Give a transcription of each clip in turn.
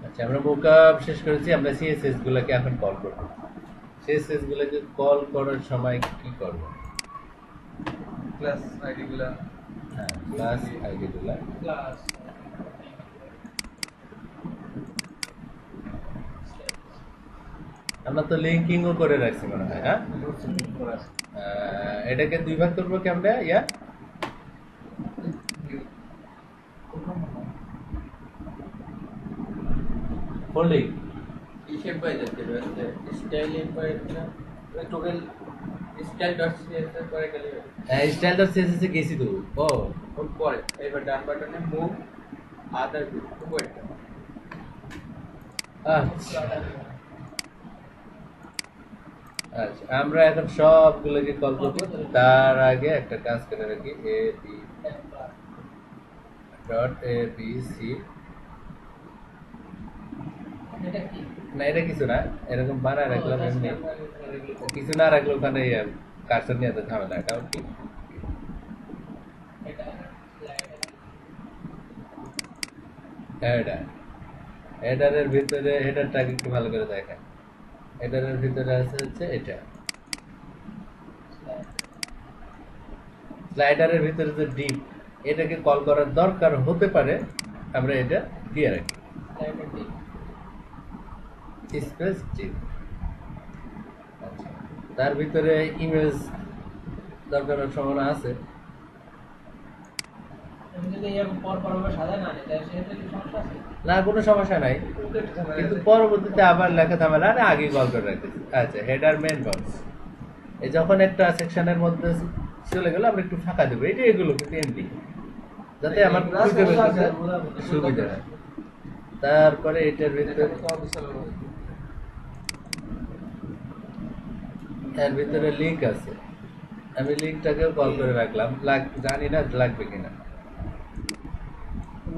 আচ্ছা, আমরা মোকআপ শেষ করেছি। আমরা সিএসএস গুলোকে এখন কল করব। সিএসএস গুলোকে কল করার সময় কি করব? ক্লাস আইডি গুলা, হ্যাঁ, ক্লাস আইডি গুলো। ক্লাস আমরা তো লিঙ্কিংও করে রাখছি মনে হয়। হ্যাঁ, এটাকে দুই ভাগ করবো কি আমরা? ইয়া ফোল্ডিং হিসেব পাই যাচ্ছে স্টাইল এম্পায়ার না টোটাল স্টাইল ডট সিএসএস করে গেলে স্টাইল ডট সিএসএস এ গেছি তো। ও ওর পরে এবার ডান বাটনে মুভ আদার ওয়েট। আচ্ছা আচ্ছা, আমরা এখন সবগুলোকে কল করবো। তার আগে একটা কাজ করে রাখি, A B dot A B C. এটা কি না, এটা কিছু না, এরকম বানায় রাখলাম এমনি। কিছু না রাখলে ওখানে কার্সর নিয়ে তো ঝামেলা। এটাও কি হেডার, হেডারের ভিতরে হেডারটাকে একটু ভালো করে দেখেন। হেডারের ভিতরে আছে হচ্ছে এটা স্লাইডারের ভিতরে যে ডিপ, এটাকে কল করার দরকার হতে পারে, আমরা এটা দিয়ে রাখি স্পেস ডিপ। তার ভিতরে ইমেজ দরকারের সম্ভাবনা আছে। না, কোনো সমস্যা নাই, কিন্তু পরবর্তীতে আবার লেখা ঝামেলা, আর আগে কল করে রাখতেছি। আচ্ছা, হেডার মেন বক্স, এই যখন একটা সেকশনের মধ্যে চলে গেল আমরা একটু ফাঁকা দেবো। এটা এগুলো কিন্তু এমপি, যাতে আমার খুঁজে বের করতে সুবিধা হয়। তারপরে এটার ভিতরে এর ভিতরে লিঙ্ক আছে, আমি লিঙ্কটাকেও কল করে রাখলাম। জানি না লাগবে কিনা।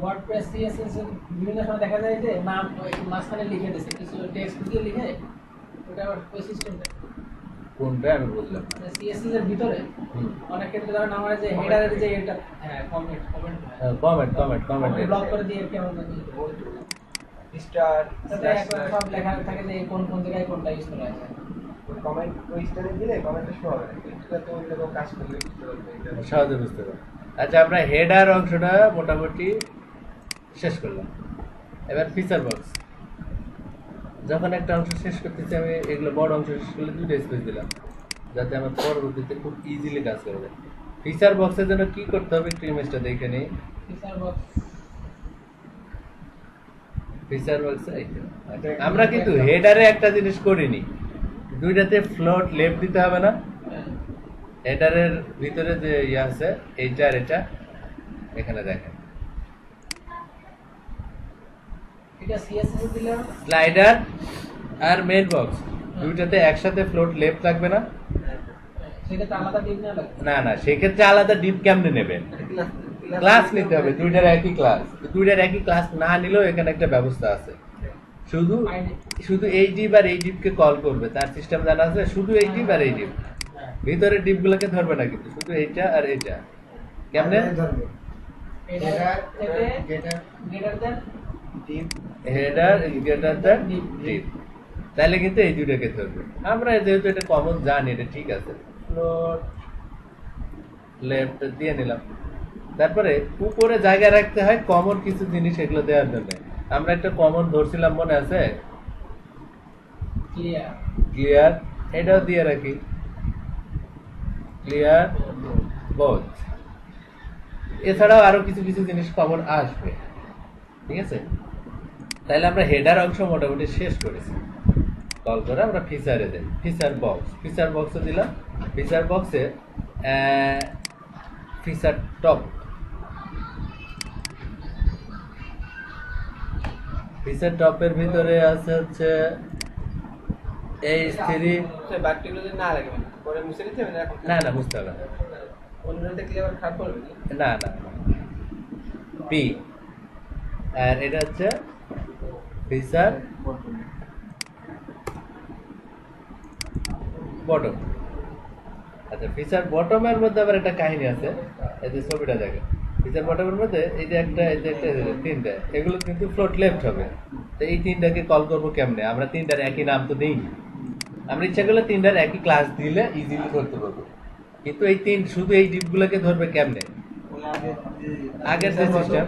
ওয়ার্ডপ্রেস সিএসএস এর বিভিন্ন সময় দেখা যায় যে নাম মাঝখানে লিখে দিয়েছে, কিছু টেক্সট দিয়ে লিখে, ওটা আবার ওই সিস্টেমটা কোনটা আমি বুঝলাম। সিএসএস এর ভিতরে অনেক ক্ষেত্রে ধরেন আমার যে হেডারের যে এটা কমেন্ট কমেন্ট ব্লক করে দিয়ে কেমন স্টার তাতে একবার সব লেখা থাকে যে কোন কোন জায়গায় কোনটা ইউজ করা আছে। কমেন্ট ওই স্টারে দিলে কমেন্টটা শো হবে না, এটা তো ওই রকম কাজ করলে বুঝতে পারবে এটা সহজে বুঝতে পারবো। আচ্ছা, আমরা হেডার অংশটা মোটামুটি শেষ করলাম। এবার ফিচার বক্স, যখন একটা অংশ শেষ করতেছি আমি, এগুলো বড় অংশ শেষ করলে দুটো স্পেস দিলাম, যাতে আমার পরবর্তীতে খুব ইজিলি কাজ করে যায়। ফিচার বক্সের জন্য কি করতে হবে একটু ইমেজটা দেখে নিই। ফিচার বক্স ফিচার বক্সে আমরা কিন্তু হেডারে একটা জিনিস করিনি, দুইটাতে ফ্লোট লেফট দিতে হবে না? হেডারের ভিতরে যে ইয়ে আছে এইটা আর এটা, এখানে দেখেন এটা সিএসএস দিলে স্লাইডার আর মেইন বক্স দুইটাতে একসাথে ফ্লোট লেফট লাগবে না? সেটা তো আলাদা ডিপ না লাগে না না, সেক্ষেত্রে আলাদা ডিপ কেমনে নেবেন? ক্লাস নিতে হবে, দুইটার একই ক্লাস। দুইটার একই ক্লাস না নিলেও এখানে একটা ব্যবস্থা আছে, শুধু শুধু এই ডিপ আর এই ডিপকে কল করবে, তার সিস্টেম জানা আছে। শুধু এই ডিপ আর এই ডিপ, ভিতরে ডিপ গুলোকে ধরবে না, কিন্তু শুধু এইটা আর এইটা। কেমনে ধরবে? Greater than header greater than deep, তাহলে কিন্তু এই দুইটাকে ধরবে। আমরা যেহেতু এটা কমন জানি, এটা ঠিক আছে, ফ্লোট লেফট দিয়ে নিলাম। তারপরে উপরে জায়গা রাখতে হয় কমন কিছু জিনিস, এগুলো দেওয়ার জন্য আমরা একটা কমন ধরছিলাম, মনে আছে? ক্লিয়ার, এটাও দিয়ে রাখি, ক্লিয়ার বোথ। এছাড়াও আরো কিছু কিছু জিনিস কমন আসবে, ঠিক আছে? তাহলে আমরা হেডার অংশ মোটামুটি শেষ করেছি। কল করে আমরা ফিচারে দেই, ফিচার বক্সে দিলাম। ফিচার বক্সে ফিচার টপ, ফিচার টপের ভিতরে আছে হচ্ছে এই থ্রি। বাকিগুলো যদি না লাগে পরে মুছে দিতে হবে না? এখন না না, বুঝতে হবে না। অন্যরা দেখলে আবার খারাপ করবে না? না না, পি। আর এটা হচ্ছে ফিচার বটম। আচ্ছা ফিচার বটমের মধ্যে আবার একটা কাহিনী আছে, এই যে ছবিটা দেখে ফিচার বটমের মধ্যে এই যে একটা তিনটা, এগুলো কিন্তু ফ্লোট লেফট হবে। তো এই তিনটাকে কল করবো কেমনে? আমরা তিনটার একই নাম তো দিইনি, আমরা ইচ্ছা করলে তিনটার একই ক্লাস দিলে ইজিলি ধরতে পারবো। কিন্তু এই শুধু এই ডিপগুলোকে ধরবে কেমনে? আগের যে সিস্টেম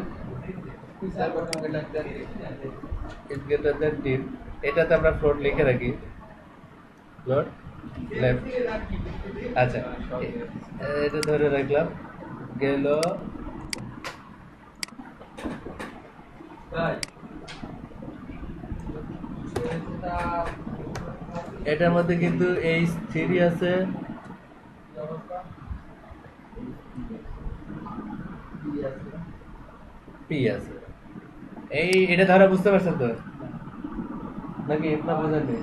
গ্রেটার দ্যান ডিপ, এটাতে আমরা ফ্লোট লিখে রাখি, ফ্লোট লেফট। আচ্ছা এটা ধরে রাখলাম, গেল এটার মধ্যে কিন্তু H3 আছে, P আছে। এটা ধরা বুঝতে পারছেন তো নাকি? না বোঝেন নেই?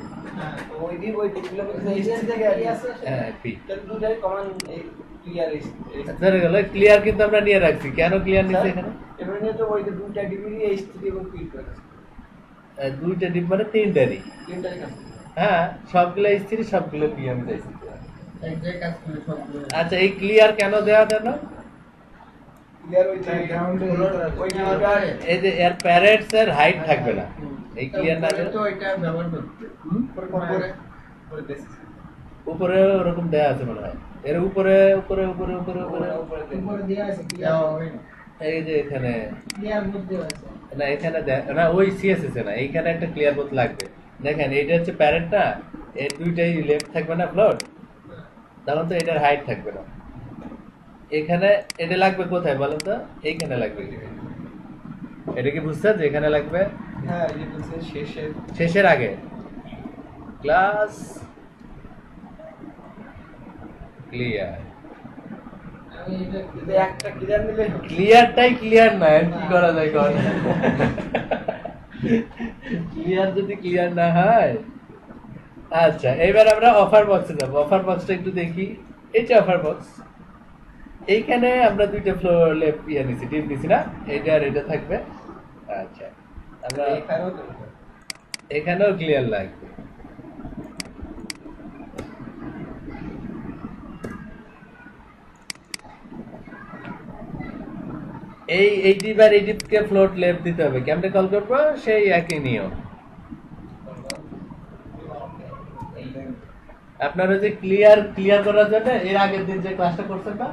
ক্লিয়ার কিন্তু আমরা নিয়ে রাখছি, কেন ক্লিয়ার নিচ্ছি এখানে? দুইটা ডিপ মানে তিনটারই, হ্যাঁ সবগুলো স্ত্রী সবগুলো পি আমি চাইছি। আচ্ছা এই ক্লিয়ার কেন দেওয়া কেন? এই যে এর প্যারেন্টস এর হাইট থাকবে না, এই ক্লিয়ার না দিলে তো এটা ব্যবহার করতে উপরে ওরকম দেয়া আছে মনে হয়, এর উপরে উপরে উপরে উপরে উপরে উপরে দেয়া আছে এই যে এখানে ক্লিয়ার বোর্ড দেয়া আছে না, এখানে না ওই সিএসএস এ না, এইখানে একটা ক্লিয়ার বোর্ড লাগবে। দেখেন এটা হচ্ছে প্যারেন্টটা, এর দুইটাই লেফট থাকবে না ফ্লোট, তখন তো এটার হাইট থাকবে না। এখানে এটা লাগবে কোথায় বলেন তো? এইখানে লাগবে। এটা কি বুঝছেন যে এখানে লাগবে? হ্যাঁ এই যে শেষের আগে ক্লাস ক্লিয়ার। একটা ক্লিয়ার নিলে ক্লিয়ারটাই ক্লিয়ার না, কি করা যায় কোন? ক্লিয়ার যদি ক্লিয়ার না হয়, আচ্ছা এবার আমরা অফার বক্সে যাব। অফার বক্সটা একটু দেখি, এইটা অফার বক্স। এইখানে আমরা দুইটা ফ্লোর লেফট নিছি, ডিপ নিছি না, এইটা আর এটা থাকবে। আচ্ছা আমরা এখানেও ক্লিয়ার লাগবে। এই ডিপ আর এই ডিপকে ফ্লোট লেফট দিতে হবে, কেমনে কল করবো? সেই একই নিয়ম। আপনারা যে ক্লিয়ার করার জন্য এর আগের দিন যে ক্লাসটা করছেন না,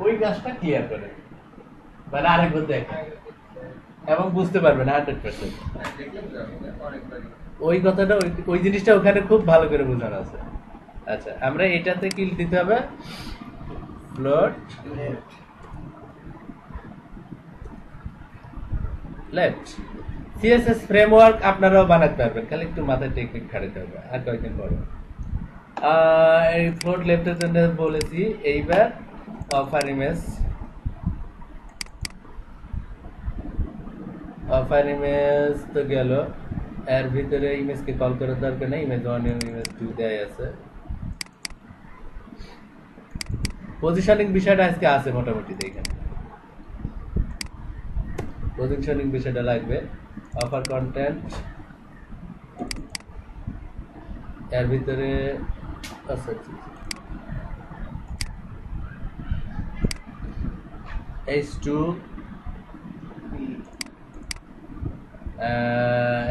ওই ক্লাসটা ক্লিয়ার করে মানে আরেকবার দেখেন এবং বুঝতে পারবেন 100%। ওই কথাটা ওই জিনিসটা ওখানে খুব ভালো করে বোঝানো আছে। আচ্ছা আমরা এটাতে কি দিতে হবে? Float left. সিএসএস ফ্রেমওয়ার্ক আপনারাও বানাতে পারবেন, খালি একটু মাথায় টেকনিক খাটাতে হবে, আর কয়েকদিন পরে। এই ফ্লোট লেফটের জন্য বলেছি। এইবার অফার ইমেজ তো গেল, এর ভিতরে ইমেজকে কল করার দরকার নেই, ইমেজ 1 এবং ইমেজ 2 দেয়া আছে। পজিশনিং বিষয়টা আজকে আছে মোটামুটি, দেখেন পজিশনিং বিষয়টা লাগবে। অফার কন্টেন্ট এর ভিতরে H2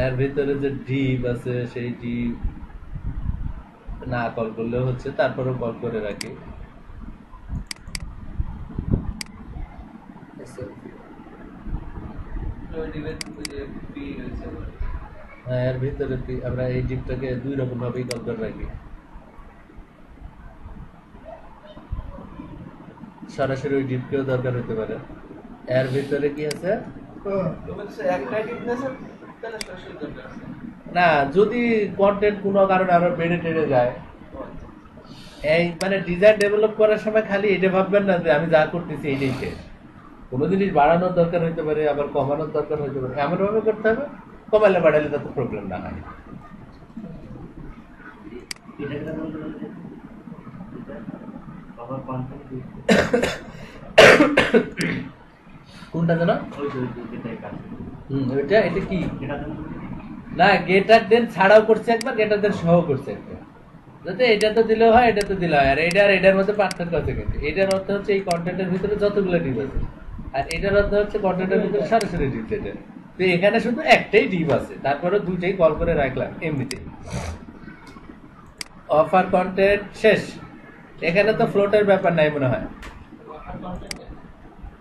এর ভিতরে যে ডিপ আছে সেই ডিপ না কল করলেও হচ্ছে, তারপরেও কল করে রাখি। এর ভিতরে আমরা এই ডিপটাকে দুই রকম ভাবেই কল করে রাখি, সরাসরি ওই ডিপকেও দরকার হতে পারে। এর ভিতরে কি আছে না, যদি কন্টেন্ট কোনো কারণে আরো বেড়ে টেড়ে যায়, এই মানে ডিজাইন ডেভেলপ করার সময় খালি এটা ভাববেন না যে আমি যা করতেছি এইটাই শেষ। কোনো জিনিস বাড়ানোর দরকার হইতে পারে, আবার কমানোর দরকার হইতে পারে, এমন ভাবে করতে হবে কমালে বাড়ালে তাতে প্রবলেম না হয়। কোনটা জানো? এটা কি না, গেটার দেন ছাড়াও করছে একবার, গেটার দেন সহ করছে একবার। যাতে এটা তো দিলে হয়, এটা তো দিলে হয়, আর এটা আর এটার মধ্যে পার্থক্য আছে কিন্তু এটার অর্থ হচ্ছে এই কন্টেন্টের ভিতরে যতগুলো ডিপ আছে, আর এটার অর্থ হচ্ছে কন্টেন্টের ভিতরে সরাসরি ডিপ যেটা। তো এখানে শুধু একটাই ডিপ আছে, তারপরে দুইটাই কল করে রাখলাম এমনিতেই। অফার কন্টেন্ট শেষ। এখানে তো ফ্লোটের ব্যাপার নাই মনে হয়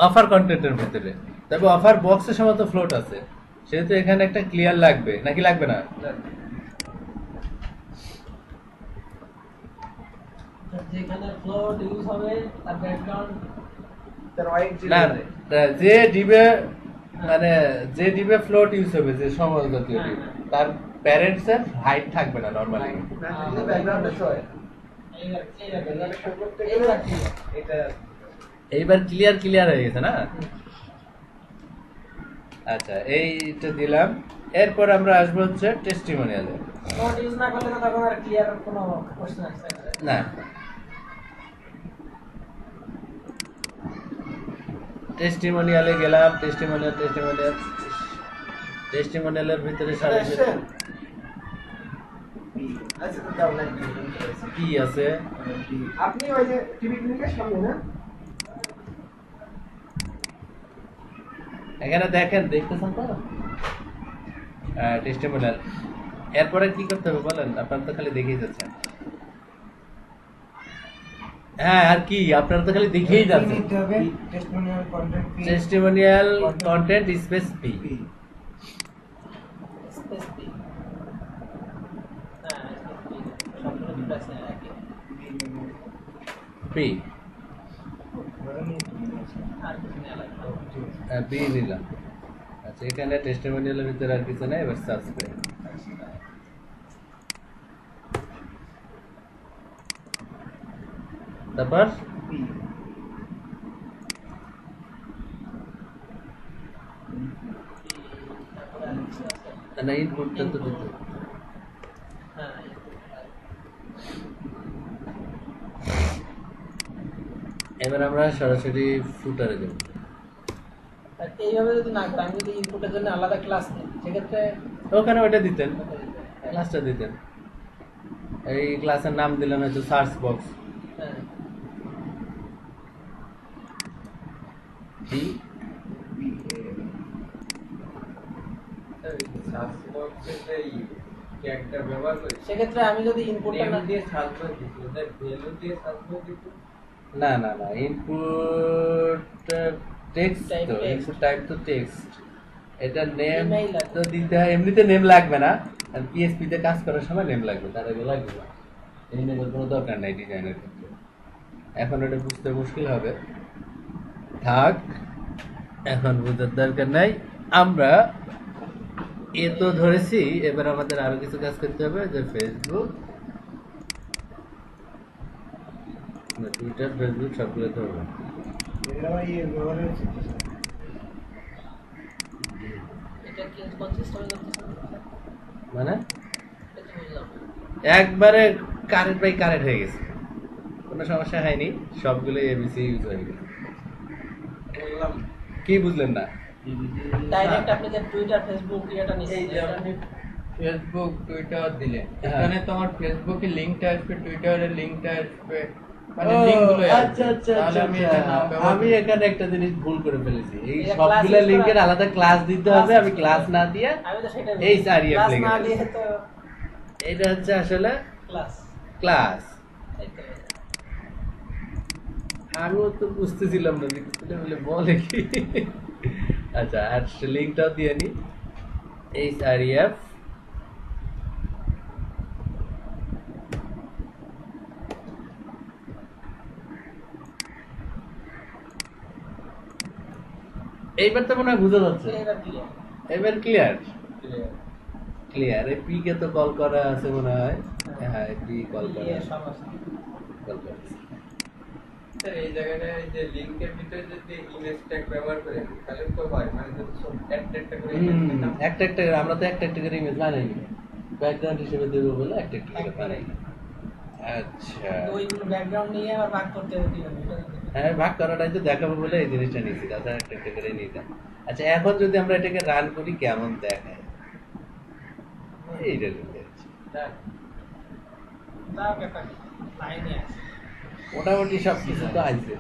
অফার কন্টেন্টের ভিতরে, তবে অফার বক্সের সময় তো ফ্লোট আছে, সেহেতু এখানে একটা ক্লিয়ার লাগবে নাকি লাগবে না? যেখানে ফ্লোট ইউজ হবে তার ব্যাকগ্রাউন্ড না যে ডিবে মানে যে ডিবে ফ্লোট ইউজ হবে, যে সমল জাতীয় ডিব, তার প্যারেন্টস এর হাইট থাকবে না নরমালি। এইবার ক্লিয়ার হয়ে গেছে না? আচ্ছা এইটা দিলাম। এরপর আমরা আসবো হচ্ছে টেস্টিমোনিয়ালে। ফ্লোট ইউজ না করলে তো তখন আর ক্লিয়ার কোনো কোশ্চেন আসছে না, টেস্টিমোনিয়ালে গেলাম। টেস্টিমোনিয়ালের ভিতরে কি আছে? আপনি ওই যে টিভি ক্লিনিকের সামনে না? এখানে দেখেন, দেখতেছেন তো টেস্টিমোনিয়াল। এরপরে কি করতে হবে বলেন? আপনারা তো খালি দেখেই যাচ্ছেন। হ্যাঁ, আর কি আপনারা তো খালি দেখেই যাচ্ছেন। Testimonial content space P. Specific হ্যাঁ সবগুলো দুটো আছে একই পি আর কিছু নেই আলাদা পি নিলাম। আচ্ছা এখানে টেস্টিমোনিয়ালের ভিতরে আর কিছু নেই, এবার সার্চ করি। তারপর না ইনপুটটা তো দিতে হবে। হ্যাঁ এবার আমরা সরাসরি ফুটারে দেব। আর এইভাবে যদি না করে আমি যদি ইনপুটের জন্য আলাদা ক্লাস নিই সেক্ষেত্রে ওখানে ওটা দিতেন, ক্লাসটা দিতেন। এই ক্লাসের নাম দিলেন হয়তো সার্চ বক্স। হ্যাঁ কি সেক্ষেত্রে আমি যদি ইনপুটটা না না না না ইনপুট টেক্সট, তো Type text. ইনপুট টাইপ তো টেক্সট। এটা নেম Email আছে। তো দিতে হয়, এমনিতে নেম লাগবে না, আর পিএসপি তে কাজ করার সময় নেম লাগবে, তার আগে লাগবে না। এই নেমের কোনো দরকার নাই ডিজাইনের ক্ষেত্রে। এখন এটা বুঝতে মুশকিল হবে, থাক, এখন বুঝার দরকার নাই। আমরা এ তো ধরেছি, এবার আমাদের আরো কিছু কাজ করতে হবে, যে ফেসবুক টুইটার ফেসবুক সবগুলো ধরবো। এটা কি কোন সিস্টেমে করতেছেন মানে এটা তো বুঝলাম একবারে কারেন্ট বাই কারেন্ট হয়ে গেছে, কোনো সমস্যা হয়নি, সবগুলো এবিসি ইউজ হয়ে গেছে। কি বুঝলেন না? ডাইরেক্ট আপনি যে টুইটার ফেসবুক এটা এই নিছেন যে আপনি ফেসবুক টুইটার দিলে, হ্যাঁ। এখানে তোমার ফেসবুকের লিংকটা আসবে, টুইটারের লিংকটা আসবে, মানে ও, লিংকগুলো আচ্ছা আচ্ছা তাহলে আচ্ছা আমি এটা নাম আচ্ছা। ব্যবহার আমি করি। এখানে একটা জিনিস ভুল করে ফেলেছি, এই এটা সবগুলো class লিংকের করা- আলাদা ক্লাস দিতে হবে, আমি ক্লাস না দিয়ে আমি তো সেটা এই সারিয়ে ক্লাস লিখে না ফেলেছি। দিয়ে তো এটা হচ্ছে আসলে ক্লাস ক্লাস। আমিও তো বুঝতেছিলাম না লিখতে বলে বলে কি। আচ্ছা আর লিংকটাও দিয়ে নি, HREF এইবার তো মনে হয় বুঝা যাচ্ছে, এবার ক্লিয়ার এবার ক্লিয়ার ক্লিয়ার। এই পি কে তো কল করা আছে মনে হয়, হ্যাঁ পি কল করা ইয়ে আছে, সব আছে কল করা আছে। স্যার এই জায়গাটায় এই যে লিংকের ভিতরে যদি ইমেজ ট্যাগ ব্যবহার করেন তাহলে তো হয়, মানে যদি সব একটা করে image দিতাম। একটা একটা করে, আমরা তো একটা একটা করে ইমেজ বানাই, ব্যাকগ্রাউন্ড হিসেবে দেবো বলে একটা একটা করে বানাই। আচ্ছা তো ওইগুলো ব্যাকগ্রাউন্ড নিয়ে আবার ভাগ করতে হবে কিভাবে এটা দেখতে হবে। হ্যাঁ ভাগ করাটাই তো দেখাবো বলে এই জিনিসটা নিয়েছি, তাছাড়া একটা একটা করে নিতাম। আচ্ছা এখন যদি আমরা এটাকে রান করি কেমন দেখায়, এইটা দেখতে পাচ্ছি। তাই? তাও একটা লাইনে আছে। মোটামুটি সব কিছু তো আছে।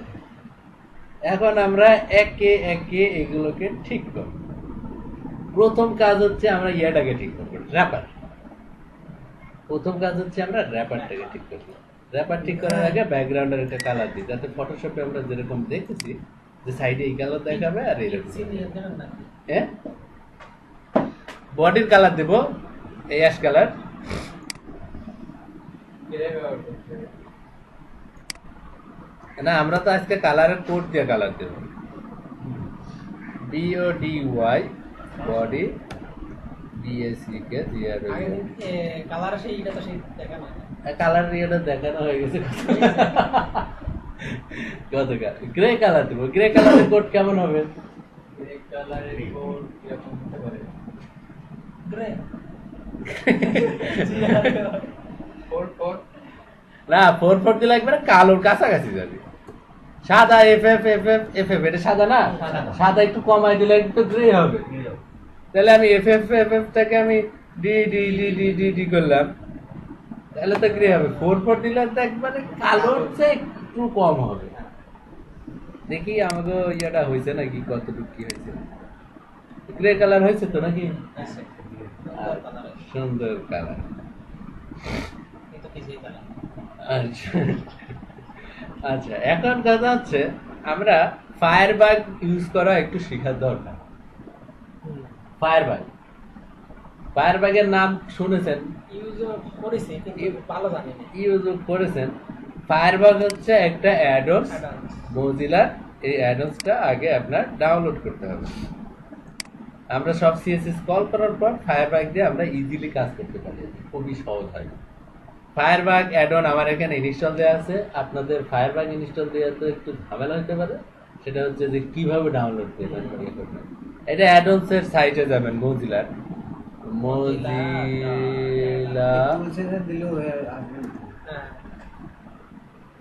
এখন আমরা একে একে এগুলোকে ঠিক করব। প্রথম কাজ হচ্ছে আমরা ইয়াটাকে ঠিক করবো, র্যাপার। প্রথম কাজ হচ্ছে আমরা র্যাপারটাকে ঠিক করবো। র্যাপার ঠিক করার আগে ব্যাকগ্রাউন্ডের একটা কালার দিই, যাতে ফটোশপে আমরা যেরকম দেখেছি যে সাইডে এই কালার দেখাবে আর এইরকম। হ্যাঁ, বডির কালার দেব এই অ্যাশ কালার। না, আমরা তো আজকে কালারের কোড দিয়ে কালার দেব। BODY body, BACK GR colour সেই এটা তো সেই দেখা না। কালার ইয়েটা দেখানো হয়ে গেছে। কত গ্রে কালার দেবো। গ্রে কালারের কোড কেমন হবে? গ্রে কালারের কোড কেমন হতে পারে? গ্রে না, 4 দিলে একবারে কালোর কাছাকাছি যাবে। সাদা FF এটা সাদা না, সাদা একটু কমাই দিলে একটু গ্রে হবে। তাহলে আমি FFটাকে আমি ডি করলাম, তাহলে তো গ্রে হবে। 4 দিলে তো একবারে কালোর চেয়ে একটু কম হবে। দেখি আমাকে ইয়েটা হয়েছে নাকি, কতটুকু কি হয়েছে। গ্রে কালার হয়েছে তো নাকি? সুন্দর কালার। আচ্ছা আচ্ছা, এখন কথা হচ্ছে আমরা ফায়ারবাগ ইউজ করা একটু শেখার দরকার। ফায়ারবাগের নাম শুনেছেন? ইউজ করেছি কিন্তু ভালো জানি না। ইউজ করেছেন। ফায়ারবাগ হচ্ছে একটা অ্যাডন্স মজিলার। এই অ্যাডন্সটা আগে আপনার ডাউনলোড করতে হবে। আমরা সব সিএসএস কল করার পর ফায়ারবাগ দিয়ে আমরা ইজিলি কাজ করতে পারি, খুবই সহজ হয়। ফায়ারবাগ অ্যাডন আমার এখানে ইনস্টল দেওয়া আছে। আপনাদের ফায়ারবাগ ইনস্টল দেওয়া তো একটু ঝামেলা হতে পারে, সেটা হচ্ছে যে কিভাবে ডাউনলোড করবেন। এটা অ্যাডন্সের সাইটে যাবেন, মজিলা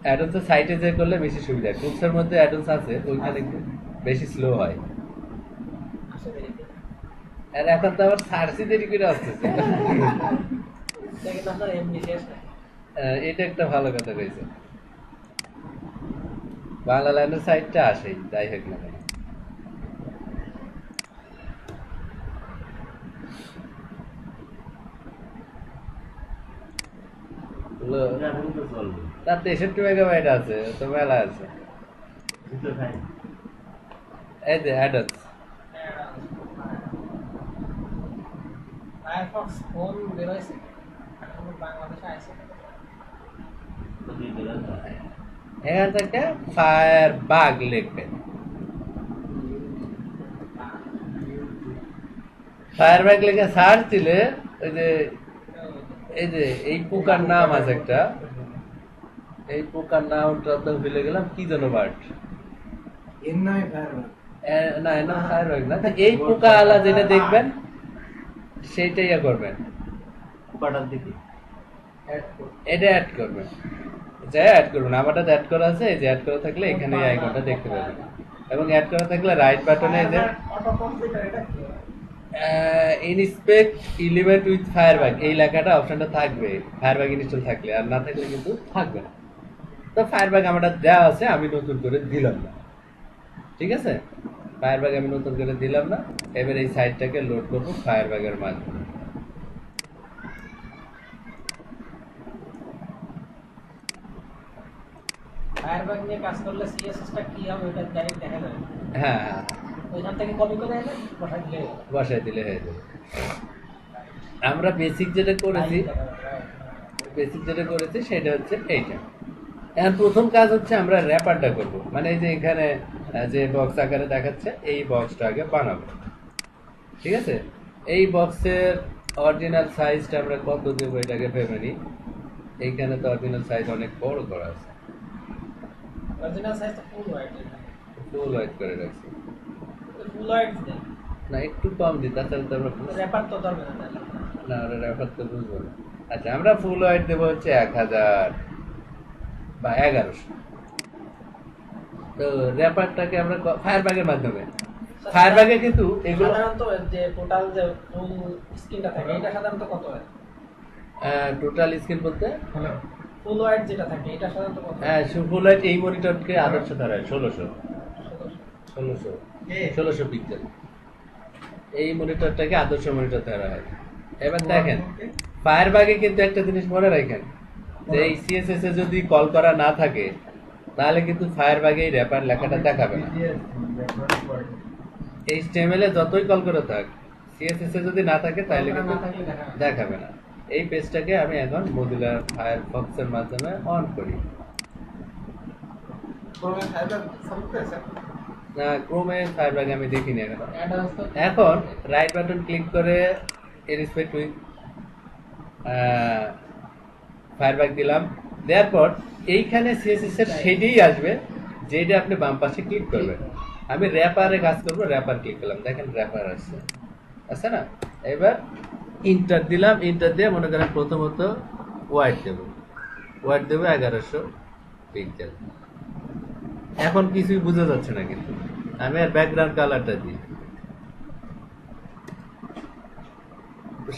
অ্যাডন্সের সাইটে যে করলে বেশি সুবিধা। টুলসের মধ্যে অ্যাডন্স আছে, ওইখানে একটু বেশি স্লো হয়। আর এখন তো আবার সার্চই দেরি করে আসতেছে। এটা একটা ভালো কথা কইছে। বাংলা লাইনের সাইটটা আসেই, যাই হোক না কেন। তার 63 মেগাবাইট আছে, তো মেলা আছে। এই যে অ্যাডন্স ফায়ারফক্স ফোন বের হয়েছে, এখন বাংলাদেশে আছে। এখান থেকে ফায়ারবাগ লিখবেন। ফায়ারবাগ লিখে সার্চ দিলে ওই যে এই পোকার নাম আছে একটা, এই পোকার নামটা তো ভুলে গেলাম, কি যেন বার্ড। না ফায়ারবাগ না, এই পোকা আলা যেটা দেখবেন সেইটাই ইয়া করবেন। এটা অ্যাড করবেন, অ্যাড করবেন। আমারটা অ্যাড করা আছে, এই যে অ্যাড করা থাকলে এখানে এই আইকনটা দেখতে পাবেন। এবং অ্যাড করা থাকলে রাইট বাটনে এই যে ইনস্পেক্ট এলিমেন্ট উইথ ফায়ারবাগ এই লেখাটা অপশনটা থাকবে ফায়ারবাগ ইনস্টল থাকলে, আর না থাকলে কিন্তু থাকবে না। তো ফায়ারবাগ আমারটা দেওয়া আছে, আমি নতুন করে দিলাম না। ঠিক আছে, ফায়ারবাগ আমি নতুন করে দিলাম না। এবার এই সাইটটাকে লোড করবো ফায়ারবাগের মাধ্যমে। ফায়ারবাগ নিয়ে কাজ করলে সিএসএসটা কি হবে ওটা ডাইরেক্ট দেখা যাবে। হ্যাঁ হ্যাঁ, ওইখান থেকে কপি করে এনে বসাই দিলে হয়ে যাবে। আমরা বেসিক যেটা করেছি সেটা হচ্ছে এইটা। এখন প্রথম কাজ হচ্ছে আমরা র্যাপারটা করব, মানে এই যে এখানে যে বক্স আকারে দেখাচ্ছে এই বক্সটা আগে বানাবো। ঠিক আছে, এই বক্সের অরিজিনাল সাইজটা আমরা কত দেবো এটাকে ভেবে নিই। এইখানে তো অরিজিনাল সাইজ অনেক বড় করা আছে, অরিজিনাল সাইজটা ফুল হোয়াইট করে রাখছি। ফুল হোয়াইট দেন না, একটু কম দিই, তাছাড়া তো আমরা র্যাপার তো দরকার না, ওরা র্যাপার তো বুঝবো না। আচ্ছা, আমরা ফুল হোয়াইট দেবো হচ্ছে 1000 বা 1100। তো র্যাপারটাকে আমরা ফায়ারবাগের মাধ্যমে, ফায়ারবাগে কিন্তু এগুলো সাধারণত যে টোটাল যে ফুল স্ক্রিনটা থাকে এটা সাধারণত কত হয়? টোটাল স্ক্রিন বলতে ফুল ওয়াইড যেটা থাকে এটা সাধারণত কত? হ্যাঁ ফুল লাইট এই মনিটরকে আদর্শ ধরা হয় 1600 পিক্সেল। এই মনিটরটাকে আদর্শ মনিটর ধরা হয়। এবার দেখেন ফায়ারবাগে কিন্তু একটা জিনিস মনে রাখেন যে এই সিএসএস এ যদি কল করা না থাকে তাহলে কিন্তু ফায়ারবাগে এই র্যাপার লেখাটা দেখাবে না। এইচটিএমএল এ যতই কল করে থাক সিএসএস এ যদি না থাকে তাহলে কিন্তু দেখাবে না। এই পেজটাকে আমি এখন মোজিলা ফায়ারফক্স এর মাধ্যমে অন করি। না ক্রোমে ফায়ারবাগে আমি দেখিনি এখন। এখন রাইট বাটন ক্লিক করে ইনস্পেক্ট উইথ ফায়ারবাগ দিলাম, দেওয়ার পর এইখানে সিএসএস এর শেডেই আসবে যেটা আপনি বাম পাশে ক্লিক করবেন। আমি র্যাপারে কাজ করবো, র্যাপার ক্লিক করলাম, দেখেন র্যাপার আসছে, আছে না? এবার ইন্টার দিলাম, ইন্টার দিয়ে মনে করেন প্রথমত ওয়াইড দেবো, ওয়াইড দেবো 1100 পিক্সেল। এখন কিছুই বোঝা যাচ্ছে না, কিন্তু আমি আর ব্যাকগ্রাউন্ড কালারটা দিই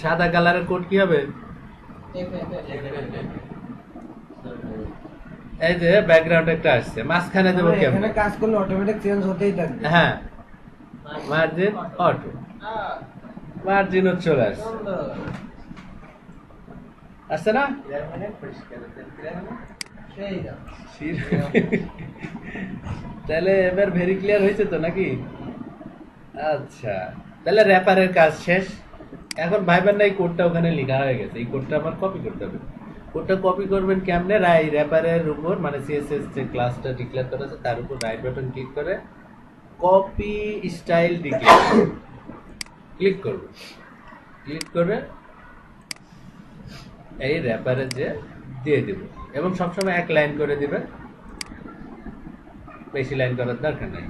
সাদা কালারের কোড কি হবে? এই যে ব্যাকগ্রাউন্ড একটা আসছে, মাঝখানে দেবো কি? এখানে কাজ করলে অটোমেটিক চেঞ্জ হতেই থাকবে। হ্যাঁ মার্জিন অটো, মার্জিনও চলে আসছে, আসছে না? তাহলে এবার ভেরি ক্লিয়ার হয়েছে তো নাকি? আচ্ছা তাহলে র্যাপারের কাজ শেষ। এখন ভাইবেন না এই কোডটা ওখানে লেখা হয়ে গেছে, এই কোডটা আমার কপি করতে হবে। কোডটা কপি করবেন কেমনে? রাই র্যাপারের উপর মানে সিএসএস যে ক্লাসটা ডিক্লেয়ার করা আছে তার উপর রাইট বাটন ক্লিক করে কপি স্টাইল ডিক্লেয়ার ক্লিক করব, ক্লিক করে এই র্যাপারে যে দিয়ে দিব এবং সবসময় এক লাইন করে দিবেন, বেশি লাইন করার দরকার নাই।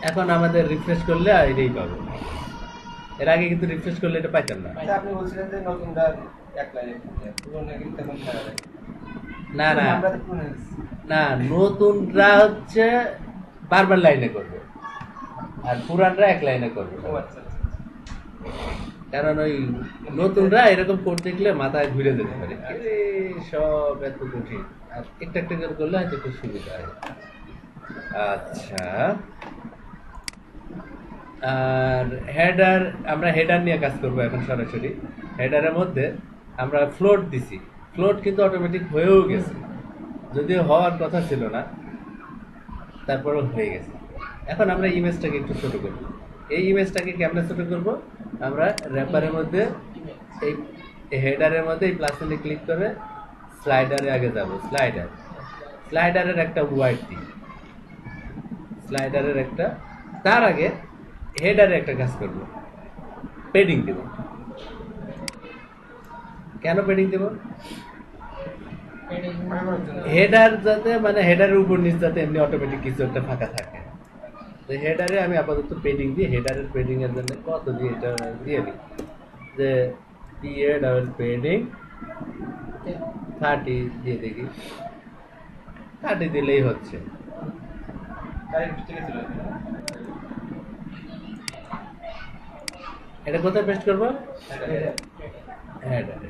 এখন আমাদের রিফ্রেশ করলে এটাই পাবো, এর আগে কিন্তু রিফ্রেশ করলে এটা পাইতাম না। আপনি বলছিলেন যে নতুনটা এক লাইনে পুরোনো কিন্তু তেমন খেলা যায় না না আমরা তো পুরোনো না, নতুনরা হচ্ছে বারবার লাইনে করবে আর পুরানরা এক লাইনে করবে। আচ্ছা কারণ ওই নতুনরা এরকম কোড দেখলে মাথায় ঘুরে যেতে পারে, আরে সব এত কঠিন, আর একটা একটা করে করলে হয়তো একটু সুবিধা হয়। আচ্ছা আর হেডার, আমরা হেডার নিয়ে কাজ করবো এখন সরাসরি। হেডারের মধ্যে আমরা ফ্লোট দিছি, ফ্লোট কিন্তু অটোমেটিক হয়েও গেছে, যদিও হওয়ার কথা ছিল না, তারপরও হয়ে গেছে। এখন আমরা ইমেজটাকে একটু ছোট করবো। এই ইমেজটাকে কেমনে ছোট করবো? আমরা র্যাপারের মধ্যে এই হেডারের মধ্যে এই প্লাস চিহ্নে ক্লিক করে স্লাইডারে আগে যাব, স্লাইডার, স্লাইডারের একটা ওয়াইড দিই, স্লাইডারের একটা, তার আগে হেডারে একটা কাজ করবো, পেডিং দেব। কেন পেডিং দেব? হেডার যাতে মানে হেডারের উপর নিচ যাতে এমনি অটোমেটিক কিছু একটা ফাঁকা থাকে, তো হেডারে আমি আপাতত পেডিং দিই। হেডারের পেডিং এর জন্য কত দিয়ে এটা দিয়ে দিই যে পেডিং 30 দিয়ে দেখি, 30 দিলেই হচ্ছে। এটা কোথায় পেস্ট করবো? হেডারে।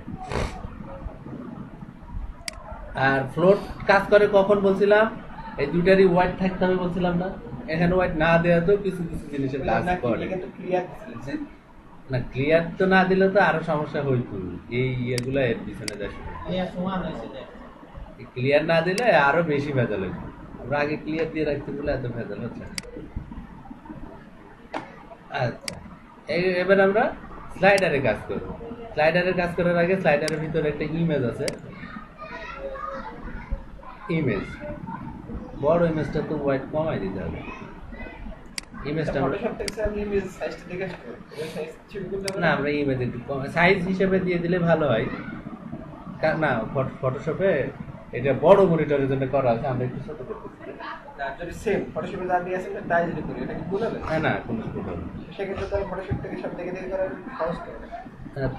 আর ফ্লোট কাজ করে কখন বলছিলাম? এই দুটারই ওয়াইড থাকতে হবে বলছিলাম না? এখানে ওয়াইড না দেওয়া তো কিছু কিছু জিনিসের কাজ করে না, ক্লিয়ার তো না দিলে তো আরো সমস্যা হইতো। এই ইয়েগুলো এর পিছনে ক্লিয়ার না দিলে আরো বেশি ভেজাল হইতো। আমরা আগে ক্লিয়ার দিয়ে রাখতে বলে এত ভেজাল হচ্ছে। আচ্ছা এবার আমরা স্লাইডারে কাজ করবো। স্লাইডারে কাজ করার আগে স্লাইডারের ভিতরে একটা ইমেজ আছে, ইমেজ, বড় ইমেজটা তো ওয়াইড কমাই দিতে হবে। ইমেজটা না, আমরা ইমেজ একটু সাইজ হিসেবে দিয়ে দিলে ভালো হয়। না ফটোশপে এটা বড় মনিটরের জন্য করা আছে, আমরা একটু ছোট করতেছি। না কোনো ছোট হবে